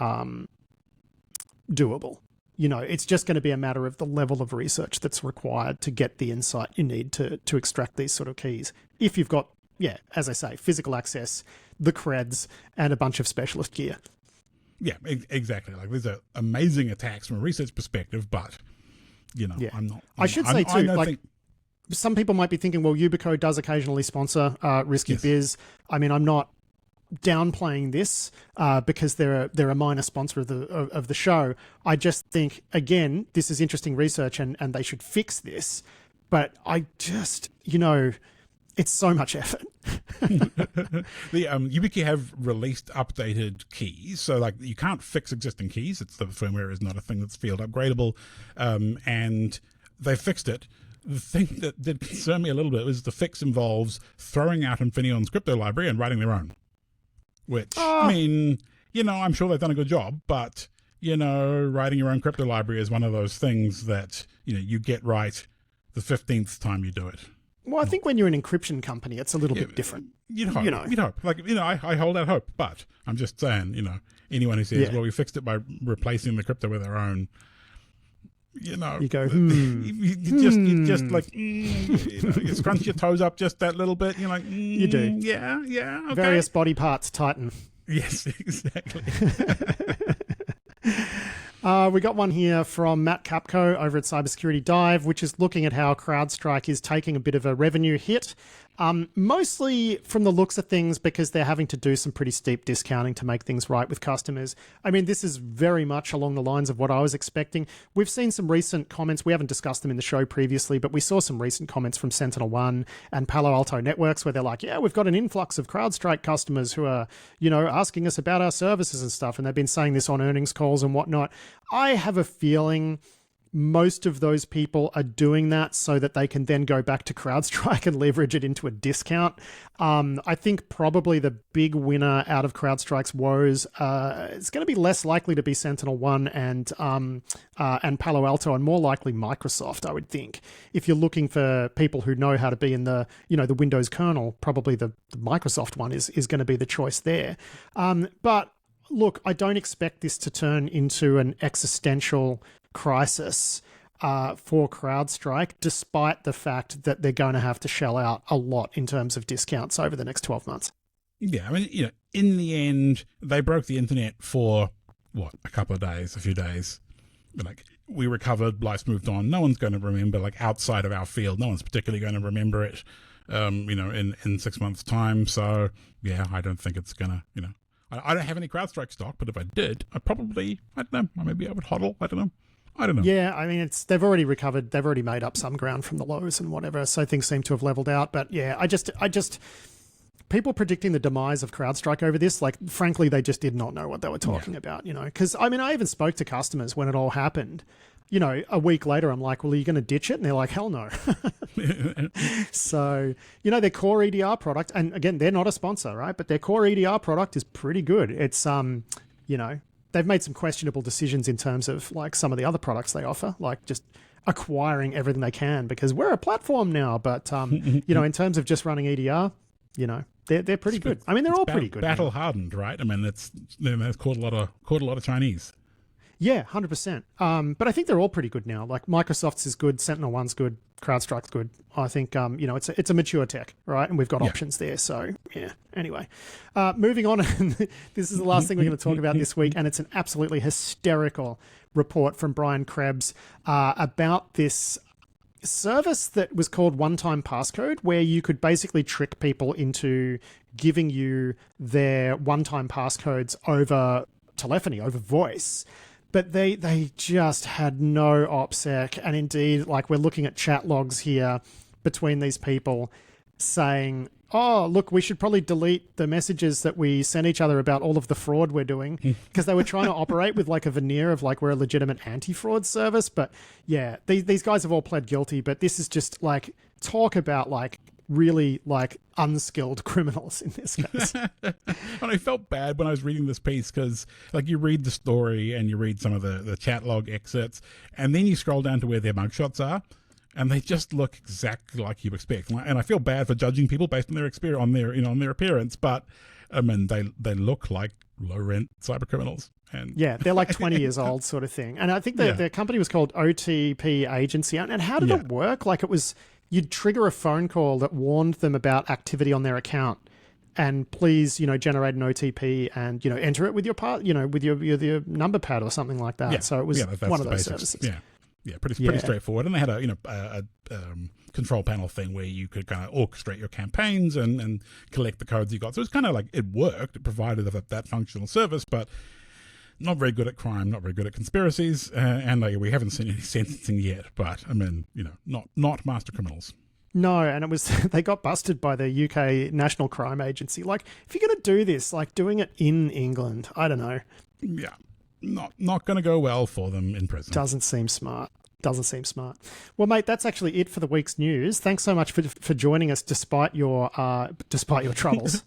doable. It's just going to be a matter of the level of research that's required to get the insight you need to extract these sort of keys. If you've got, as I say, physical access, the creds, and a bunch of specialist gear. Yeah, exactly. Like, these are amazing attacks from a research perspective, but, I'm not... I should say, too, some people might be thinking, well, Yubico does occasionally sponsor Risky Biz. I mean, I'm not downplaying this because they're a minor sponsor of the show. I just think, again, this is interesting research and they should fix this. But I just, it's so much effort. The Yubikey have released updated keys, so like you can't fix existing keys. It's the firmware is not a thing that's field upgradable, and they fixed it. The thing that did concern me a little bit was the fix involves throwing out Infineon's crypto library and writing their own. Which, I mean, I'm sure they've done a good job, but, writing your own crypto library is one of those things that, you get right the 15th time you do it. Well, I think when you're an encryption company, it's a little bit different. You'd hope. Like, I hold out hope, but I'm just saying, anyone who says, well, we fixed it by replacing the crypto with our own, you go, you just like, you scrunch your toes up just that little bit. You're like, you do. Yeah, okay. Various body parts tighten. Yes, exactly. We got one here from Matt Capco over at Cybersecurity Dive, which is looking at how CrowdStrike is taking a bit of a revenue hit. Mostly from the looks of things because they're having to do some pretty steep discounting to make things right with customers. I mean, this is very much along the lines of what I was expecting. We've seen some recent comments. We haven't discussed them in the show previously, but we saw some recent comments from SentinelOne and Palo Alto Networks where they're like, yeah, we've got an influx of CrowdStrike customers who are, asking us about our services and stuff. And they've been saying this on earnings calls and whatnot. I have a feeling most of those people are doing that so that they can then go back to CrowdStrike and leverage it into a discount. I think probably the big winner out of CrowdStrike's woes is going to be less likely to be SentinelOne and Palo Alto, and more likely Microsoft, I would think. If you're looking for people who know how to be in the the Windows kernel, probably the Microsoft one is going to be the choice there. But look, I don't expect this to turn into an existential crisis for CrowdStrike, despite the fact that they're going to have to shell out a lot in terms of discounts over the next 12 months. Yeah, I mean, in the end, they broke the internet for, a few days. But like, we recovered, life's moved on. No one's going to remember, like, outside of our field, no one's particularly going to remember it, in 6 months' time. So, yeah, I don't think it's going to, I don't have any CrowdStrike stock, but if I did, I don't know, maybe I would hodl, I don't know. Yeah, I mean, they've already recovered. They've already made up some ground from the lows and whatever. So things seem to have leveled out. But yeah, I just people predicting the demise of CrowdStrike over this, like, frankly, they just did not know what they were talking about, because I mean, I even spoke to customers when it all happened. A week later, I'm like, well, are you going to ditch it? And they're like, hell no. So, their core EDR product, and again, they're not a sponsor, right? But their core EDR product is pretty good. It's, they've made some questionable decisions in terms of like some of the other products they offer, like just acquiring everything they can because we're a platform now. But, in terms of just running EDR, they're pretty good. I mean, they're all pretty good. Battle hardened, right? I mean, they've caught a lot of Chinese. Yeah, 100%. But I think they're all pretty good now. Like Microsoft's is good, Sentinel-1's good, CrowdStrike's good. I think, it's a mature tech, right? And we've got options there. So, yeah. Anyway, moving on. This is the last thing we're going to talk about this week, and it's an absolutely hysterical report from Brian Krebs about this service that was called one-time passcode, where you could basically trick people into giving you their one-time passcodes over telephony, over voice. But they just had no OPSEC. And indeed, like, we're looking at chat logs here between these people saying, oh, look, we should probably delete the messages that we sent each other about all of the fraud we're doing, because they were trying to operate with like a veneer of like, we're a legitimate anti-fraud service. But yeah, these guys have all pled guilty, but this is just like, talk about like really like unskilled criminals in this case. And I felt bad when I was reading this piece, because like, you read the story and you read some of the chat log excerpts, and then you scroll down to where their mugshots are, and they just look exactly like you expect. And I feel bad for judging people based on their experience, on their appearance, but I mean, they look like low rent cyber criminals. And yeah, they're like 20 years old sort of thing. And I think their company was called OTP Agency. And how did it work? Like, it was, you'd trigger a phone call that warned them about activity on their account, and please, generate an OTP and, enter it with your with your number pad or something like that. So it was one of those services. Yeah, pretty straightforward. And they had a control panel thing where you could kind of orchestrate your campaigns and collect the codes you got. So it's kind of like, it worked. It provided that functional service, but not very good at crime, not very good at conspiracies, and we haven't seen any sentencing yet. But I mean, not master criminals. No, and it was they got busted by the UK National Crime Agency. Like, if you're going to do this, like doing it in England, I don't know. Yeah, not going to go well for them in prison. Doesn't seem smart. Well, mate, that's actually it for the week's news. Thanks so much for joining us despite your troubles.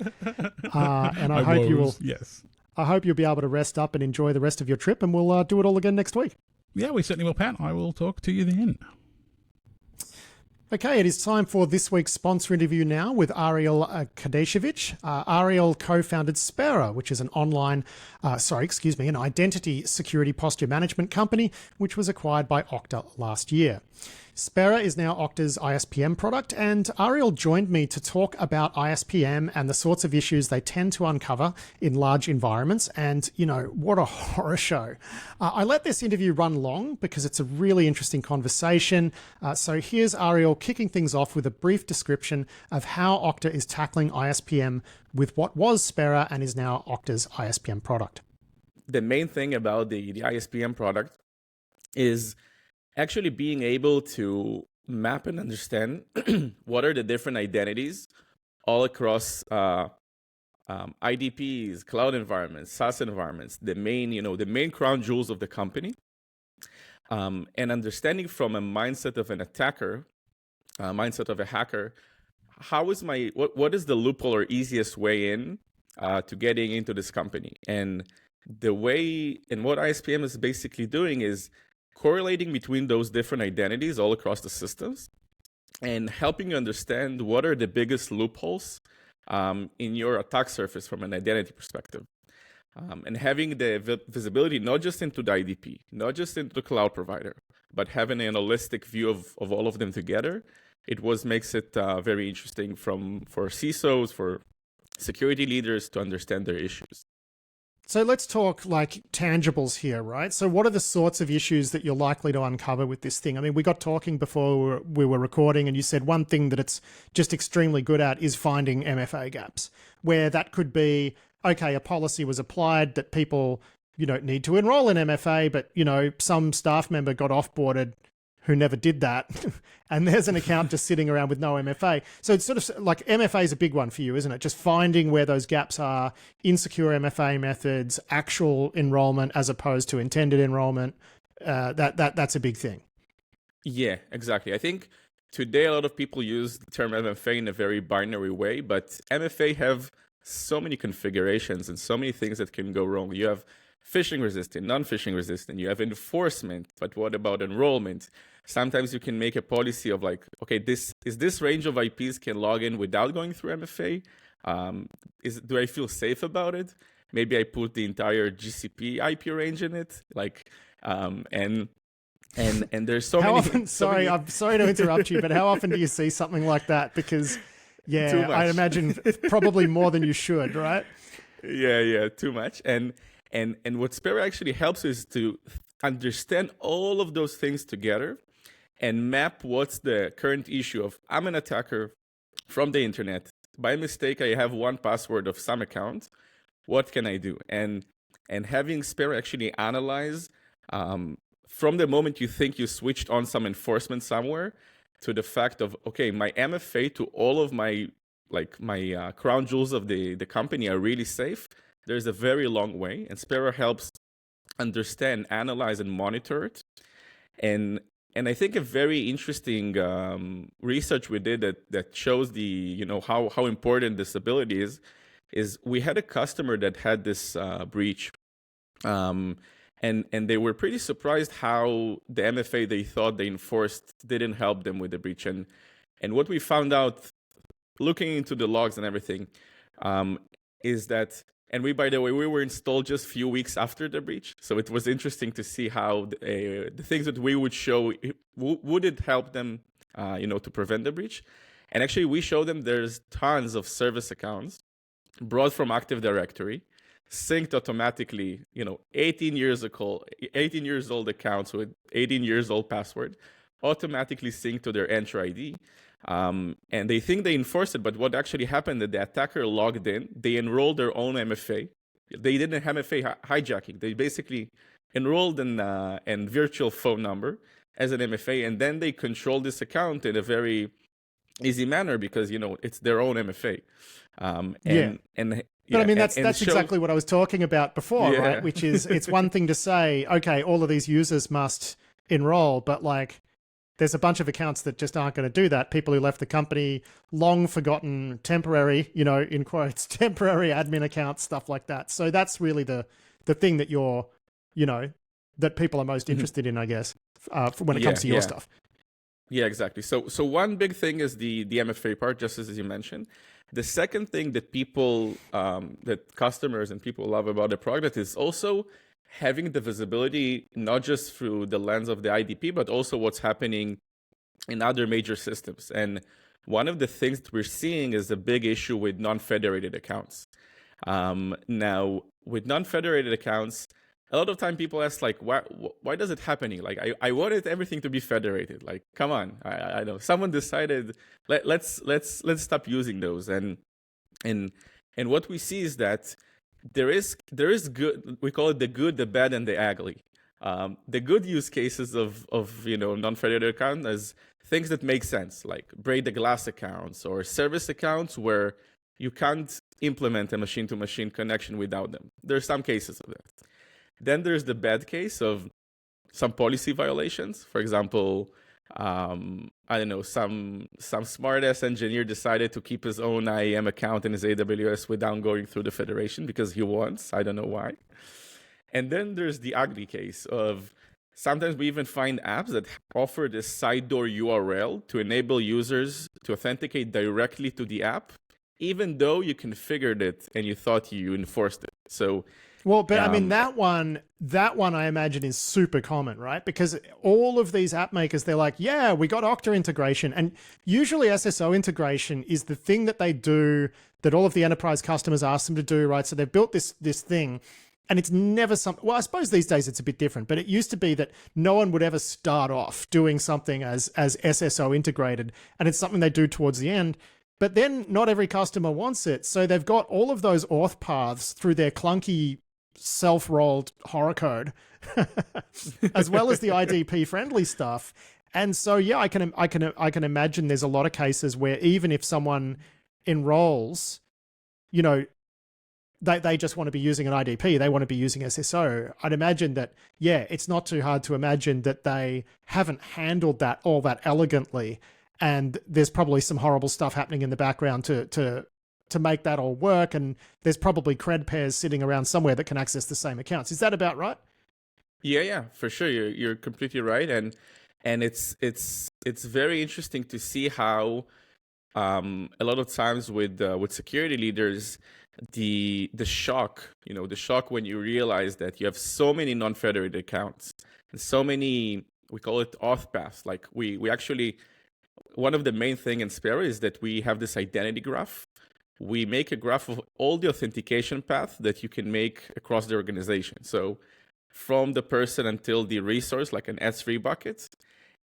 And I hope you will. Yes. I hope you'll be able to rest up and enjoy the rest of your trip, and we'll do it all again next week. Yeah, we certainly will, Pat. I will talk to you then. Okay, it is time for this week's sponsor interview now with Ariel Kadeshevich. Ariel co-founded Spera, which is an an identity security posture management company, which was acquired by Okta last year. Spera is now Okta's ISPM product, and Ariel joined me to talk about ISPM and the sorts of issues they tend to uncover in large environments. And, what a horror show. I let this interview run long because it's a really interesting conversation. So here's Ariel kicking things off with a brief description of how Okta is tackling ISPM with what was Spera and is now Okta's ISPM product. The main thing about the ISPM product is actually being able to map and understand what are the different identities all across IDPs, cloud environments, SaaS environments, the main crown jewels of the company, and understanding from a mindset of an attacker, mindset of a hacker, what is the loophole or easiest way in to getting into this company. And what ISPM is basically doing is correlating between those different identities all across the systems and helping you understand what are the biggest loopholes in your attack surface from an identity perspective. And having the visibility not just into the IDP, not just into the cloud provider, but having an holistic view of all of them together, makes it very interesting for CISOs, for security leaders to understand their issues. So let's talk like tangibles here, right? So what are the sorts of issues that you're likely to uncover with this thing? I mean, we got talking before we were recording, and you said one thing that it's just extremely good at is finding MFA gaps, where that could be, okay, a policy was applied that people, need to enroll in MFA, but, some staff member got offboarded who never did that. And there's an account just sitting around with no MFA. So it's sort of like MFA is a big one for you, isn't it? Just finding where those gaps are, insecure MFA methods, actual enrollment as opposed to intended enrollment. That's a big thing. Yeah, exactly. I think today a lot of people use the term MFA in a very binary way, but MFA have so many configurations and so many things that can go wrong. You have phishing resistant, non-phishing resistant, you have enforcement, but what about enrollment? Sometimes you can make a policy of like, okay, this range of IPs can log in without going through MFA. Do I feel safe about it? maybe I put the entire GCP IP range in it, like, and there's so how many. often? Sorry, I'm sorry to interrupt you, but how often do you see something like that? Because, Too much. I imagine probably more than you should, right? Yeah, too much. And what Sparrow actually helps is to understand all of those things together and map what's the current issue of I'm an attacker from the internet. By mistake, I have one password of some account. What can I do? And having Sparrow actually analyze from the moment you think you switched on some enforcement somewhere to the fact of, okay, my MFA to all of my crown jewels of the company are really safe. There's a very long way, and Sparrow helps understand, analyze, and monitor it. And I think a very interesting research we did that shows the how important this ability is we had a customer that had this breach, and they were pretty surprised how the MFA they thought they enforced didn't help them with the breach. And what we found out, looking into the logs and everything, is that, and by the way, we were installed just a few weeks after the breach. So it was interesting to see how the things that we would show, would it help them, to prevent the breach? And actually, we showed them there's tons of service accounts brought from Active Directory, synced automatically, 18 years old accounts with 18 years old password, automatically synced to their Enter ID. And they think they enforced it, but what actually happened that the attacker logged in, they enrolled their own MFA. They didn't have MFA hijacking. They basically enrolled in virtual phone number as an MFA, and then they control this account in a very easy manner because, it's their own MFA. But I mean, that's exactly what I was talking about before, right? Which is, it's one thing to say, okay, all of these users must enroll, but like, there's a bunch of accounts that just aren't going to do that. People who left the company, long forgotten, temporary, in quotes, temporary admin accounts, stuff like that. So that's really the thing that you're, that people are most interested in, I guess, when it comes to your stuff. Yeah, exactly. So one big thing is the MFA part, just as you mentioned. The second thing that people, that customers and people love about the product is also having the visibility, not just through the lens of the IDP, but also what's happening in other major systems. And one of the things that we're seeing is a big issue with non-federated accounts. Now, with non-federated accounts, a lot of time people ask, like, why does it happening? Like, I wanted everything to be federated. Like, come on, I know someone decided let's stop using those. And what we see is that there is good, we call it the good, the bad, and the ugly. The good use cases of non-federated account is things that make sense, like break the glass accounts or service accounts where you can't implement a machine-to-machine connection without them. There are some cases of that. Then there's the bad case of some policy violations. For example, some smart-ass engineer decided to keep his own IAM account in his AWS without going through the federation because he wants. I don't know why. And then there's the ugly case of sometimes we even find apps that offer this side door URL to enable users to authenticate directly to the app, even though you configured it and you thought you enforced it. So, well, but I mean, that one I imagine is super common, right? Because all of these app makers, they're like, yeah, we got Okta integration. And usually SSO integration is the thing that they do that all of the enterprise customers ask them to do, right? So they've built this thing. And it's never something, well, I suppose these days it's a bit different, but it used to be that no one would ever start off doing something as SSO integrated, and it's something they do towards the end. But then not every customer wants it. So they've got all of those auth paths through their clunky self-rolled horror code, as well as the IDP friendly stuff. And so, yeah, I can imagine there's a lot of cases where even if someone enrolls, they just want to be using an IDP. They want to be using SSO. I'd imagine that, yeah, it's not too hard to imagine that they haven't handled that all that elegantly. And there's probably some horrible stuff happening in the background to make that all work. And there's probably cred pairs sitting around somewhere that can access the same accounts. Is that about right? Yeah, for sure. You're completely right. And it's very interesting to see how a lot of times with security leaders, the shock, the shock when you realize that you have so many non-federated accounts and so many, we call it auth paths. Like we actually, one of the main thing in Sparrow is that we have this identity graph. We make a graph of all the authentication paths that you can make across the organization. So from the person until the resource, like an S3 bucket.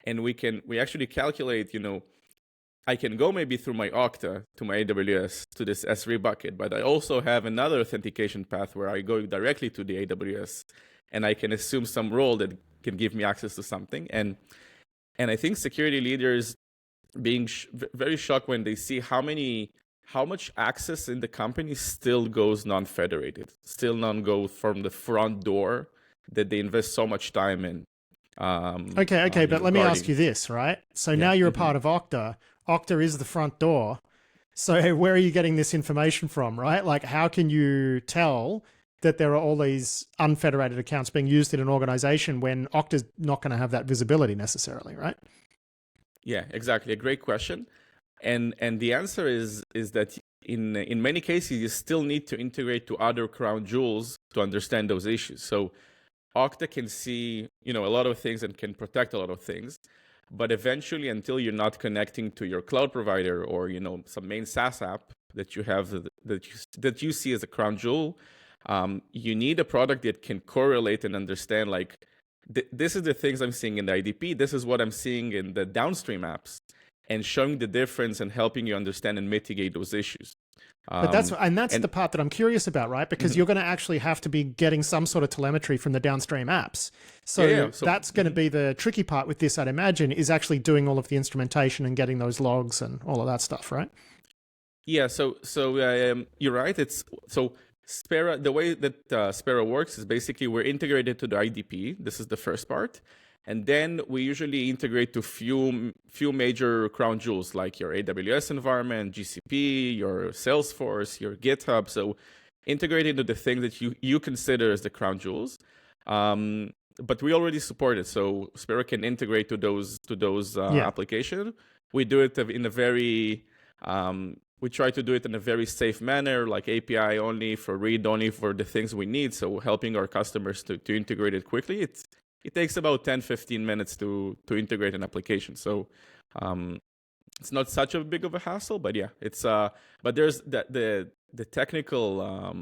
And we actually calculate, I can go maybe through my Okta to my AWS to this S3 bucket, but I also have another authentication path where I go directly to the AWS and I can assume some role that can give me access to something. And I think security leaders being very shocked when they see how much access in the company still goes non-federated, still non-go from the front door that they invest so much time in. Okay, but let me ask you this, right? So now you're a part of Okta. Okta is the front door. So where are you getting this information from, right? Like, how can you tell that there are all these unfederated accounts being used in an organization when Okta's not going to have that visibility necessarily, right? Yeah, exactly. A great question. And the answer is that in many cases, you still need to integrate to other crown jewels to understand those issues. So Okta can see, a lot of things and can protect a lot of things. But eventually, until you're not connecting to your cloud provider or, some main SaaS app that you have that you see as a crown jewel, you need a product that can correlate and understand, like, this is the things I'm seeing in the IDP. This is what I'm seeing in the downstream apps, and showing the difference and helping you understand and mitigate those issues. But that's the part that I'm curious about, right? Because you're going to actually have to be getting some sort of telemetry from the downstream apps. So that's going to be the tricky part with this, I'd imagine, is actually doing all of the instrumentation and getting those logs and all of that stuff, right? Yeah. So you're right. Sparrow, the way that Sparrow works is basically we're integrated to the IDP. This is the first part. And then we usually integrate to few major crown jewels, like your AWS environment, GCP, your Salesforce, your GitHub. So integrate into the things that you consider as the crown jewels. But we already support it, so Sparrow can integrate to those applications. We do it in a very we try to do it in a very safe manner, like API only for read only for the things we need. So helping our customers to integrate it quickly. It takes about 10-15 minutes to integrate an application. So it's not such a big of a hassle, but yeah, it's but there's the technical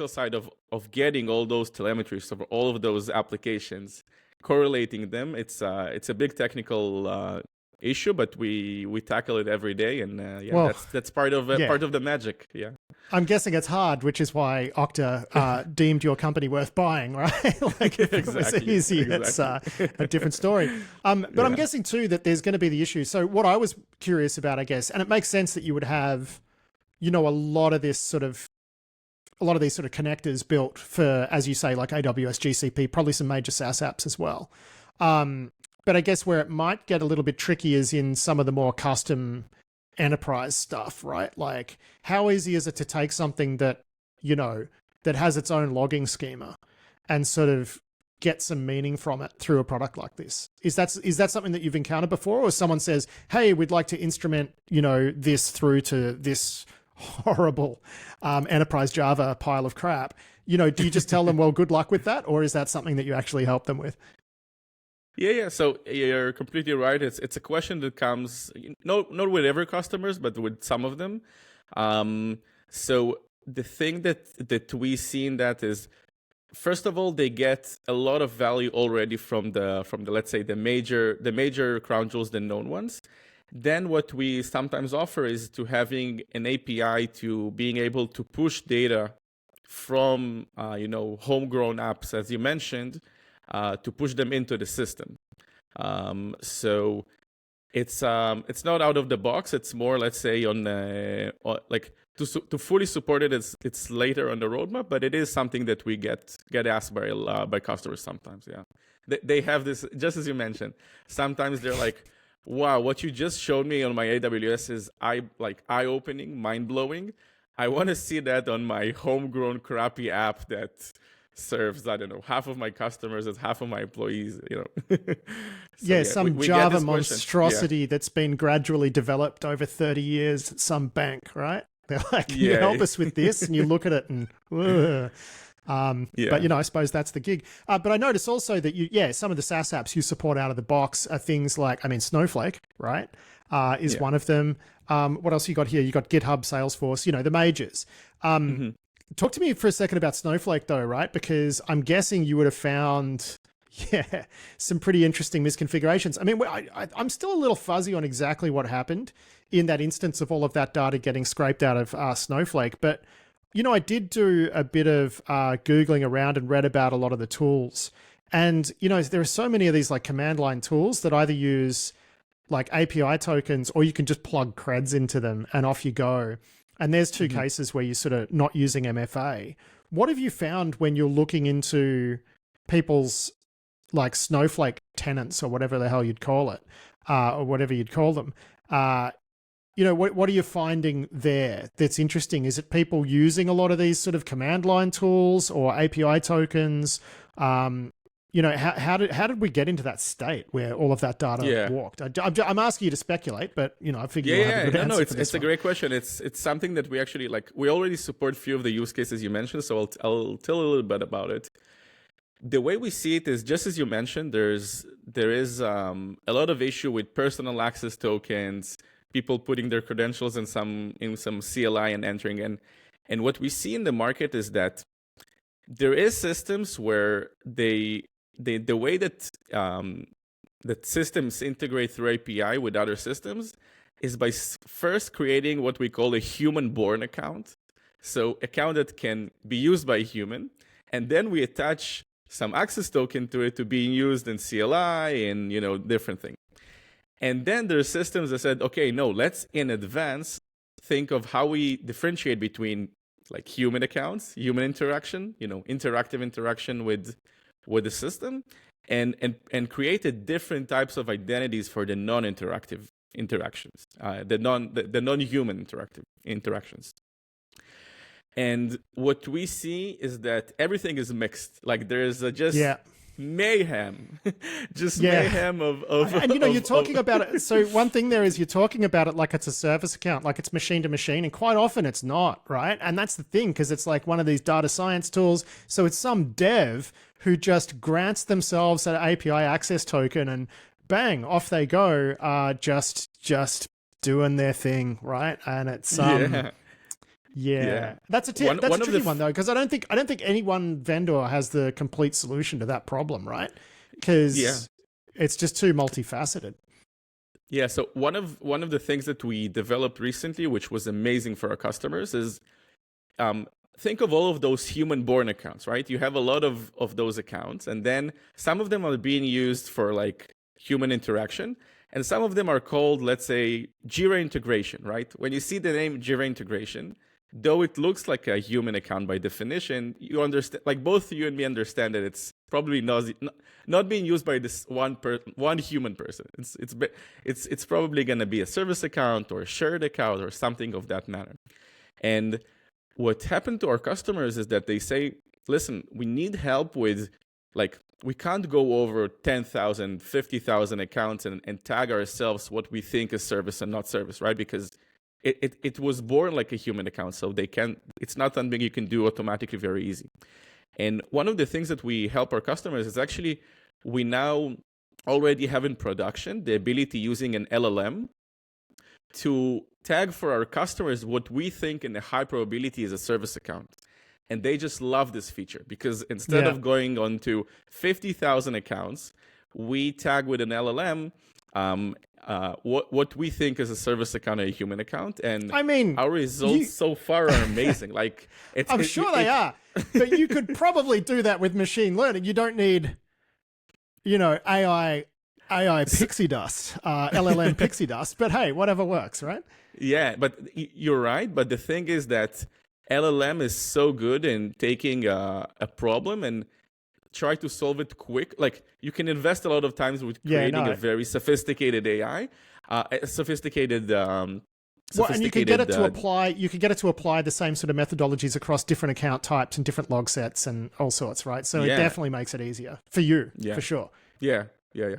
side of getting all those telemetries of all of those applications, correlating them. It's a big technical issue, but we tackle it every day, and that's part of the magic. Yeah. I'm guessing it's hard, which is why Okta deemed your company worth buying, right? Like if it was easy, it's a different story. But I'm guessing too that there's going to be the issue. So what I was curious about, I guess, and it makes sense that you would have, a lot of these sort of connectors built for, as you say, like AWS, GCP, probably some major SaaS apps as well. But I guess where it might get a little bit tricky is in some of the more custom enterprise stuff, right? Like, how easy is it to take something that, that has its own logging schema and sort of get some meaning from it through a product like this? Is that something that you've encountered before? Or someone says, hey, we'd like to instrument, this through to this horrible enterprise Java pile of crap. Do you just tell them, well, good luck with that? Or is that something that you actually help them with? Yeah. So you're completely right. It's a question that comes not with every customers, but with some of them. So the thing that we see in that is, first of all, they get a lot of value already from the let's say the major crown jewels, the known ones. Then what we sometimes offer is to having an API to being able to push data from homegrown apps, as you mentioned, to push them into the system. So it's not out of the box. It's more, let's say, on like to fully support it. It's later on the roadmap, but it is something that we get asked by customers sometimes. Yeah, they have this, just as you mentioned. Sometimes they're like, wow, what you just showed me on my AWS is eye-opening, mind-blowing. I want to see that on my homegrown crappy app that serves, I don't know, half of my customers as half of my employees, So, some Java monstrosity that's been gradually developed over 30 years at some bank, right? They're like, can you help us with this? And you look at it and, but I suppose that's the gig. But I notice also that some of the SaaS apps you support out of the box are things like, Snowflake, right? Is one of them. What else you got here? You got GitHub, Salesforce, the majors. Talk to me for a second about Snowflake though, right? Because I'm guessing you would have found, some pretty interesting misconfigurations. I'm still a little fuzzy on exactly what happened in that instance of all of that data getting scraped out of Snowflake. But, I did do a bit of Googling around and read about a lot of the tools. And, there are so many of these like command line tools that either use like API tokens or you can just plug creds into them and off you go. And there's two cases where you're sort of not using MFA. What have you found when you're looking into people's like Snowflake tenants or whatever the hell you'd call it, or whatever you'd call them? What are you finding there that's interesting? Is it people using a lot of these sort of command line tools or API tokens? How did we get into that state where all of that data walked? I'm asking you to speculate, but I figure you'll have a good answer for this it's a great question. It's something that we actually we already support a few of the use cases you mentioned, so I'll tell a little bit about it. The way we see it is just as you mentioned. There is a lot of issue with personal access tokens, people putting their credentials in some CLI and entering in. And what we see in the market is that there is systems where the way that that systems integrate through API with other systems is by first creating what we call a human-born account. So account that can be used by a human, and then we attach some access token to it to being used in CLI and different things. And then there are systems that said, okay, no, let's in advance think of how we differentiate between like human accounts, human interaction, interactive interaction with the system, and created different types of identities for the non-interactive interactions, the non-human interactions. And what we see is that everything is mixed. Like there is mayhem, mayhem of and you're talking about it. So one thing there is you're talking about it like it's a service account, like it's machine to machine, and quite often it's not, right? And that's the thing, because it's like one of these data science tools. So it's some dev who just grants themselves an API access token, and bang, off they go, just doing their thing, right? And it's that's a tricky one though, because I don't think any one vendor has the complete solution to that problem, right? Because it's just too multifaceted. Yeah. So one of the things that we developed recently, which was amazing for our customers, is think of all of those human-born accounts, right? You have a lot of those accounts, and then some of them are being used for like human interaction, and some of them are called, let's say, Jira integration, right? When you see the name Jira integration, though it looks like a human account by definition, you understand, like both you and me understand that it's probably not being used by this one human person. It's probably going to be a service account or a shared account or something of that manner. And what happened to our customers is that they say, listen, we need help with, like, we can't go over 10,000, 50,000 accounts and tag ourselves what we think is service and not service, right? Because it was born like a human account, so it's not something you can do automatically very easy. And one of the things that we help our customers is actually, we now already have in production the ability using an LLM to tag for our customers what we think in a high probability is a service account. And they just love this feature because instead of going on to 50,000 accounts, we tag with an LLM what we think is a service account and a human account. And our results so far are amazing. Like I'm sure they are, but you could probably do that with machine learning. You don't need, AI pixie dust, LLM pixie dust, but hey, whatever works, right? Yeah, but you're right. But the thing is that LLM is so good in taking a problem and try to solve it quick. Like you can invest a lot of times with creating a very sophisticated AI, and you can get it to apply. You can get it to apply the same sort of methodologies across different account types and different log sets and all sorts, right? So it definitely makes it easier for you, for sure. Yeah. Yeah.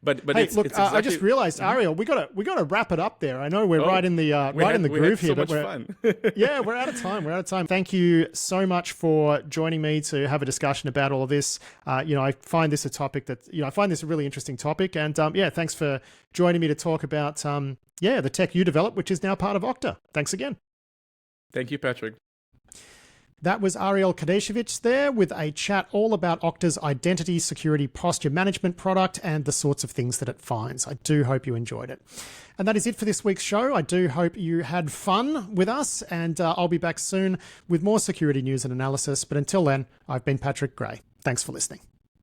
but Hey, it's, look, it's exactly, I just realized, Ariel, we gotta wrap it up there. I know we're right in the groove here, but we're fun. yeah, we're out of time. We're out of time. Thank you so much for joining me to have a discussion about all of this. I find this a topic that I find this a really interesting topic, and thanks for joining me to talk about the tech you developed, which is now part of Okta. Thanks again. Thank you, Patrick. That was Ariel Kadeshevich there with a chat all about Okta's identity security posture management product and the sorts of things that it finds. I do hope you enjoyed it. And that is it for this week's show. I do hope you had fun with us, and I'll be back soon with more security news and analysis. But until then, I've been Patrick Gray. Thanks for listening.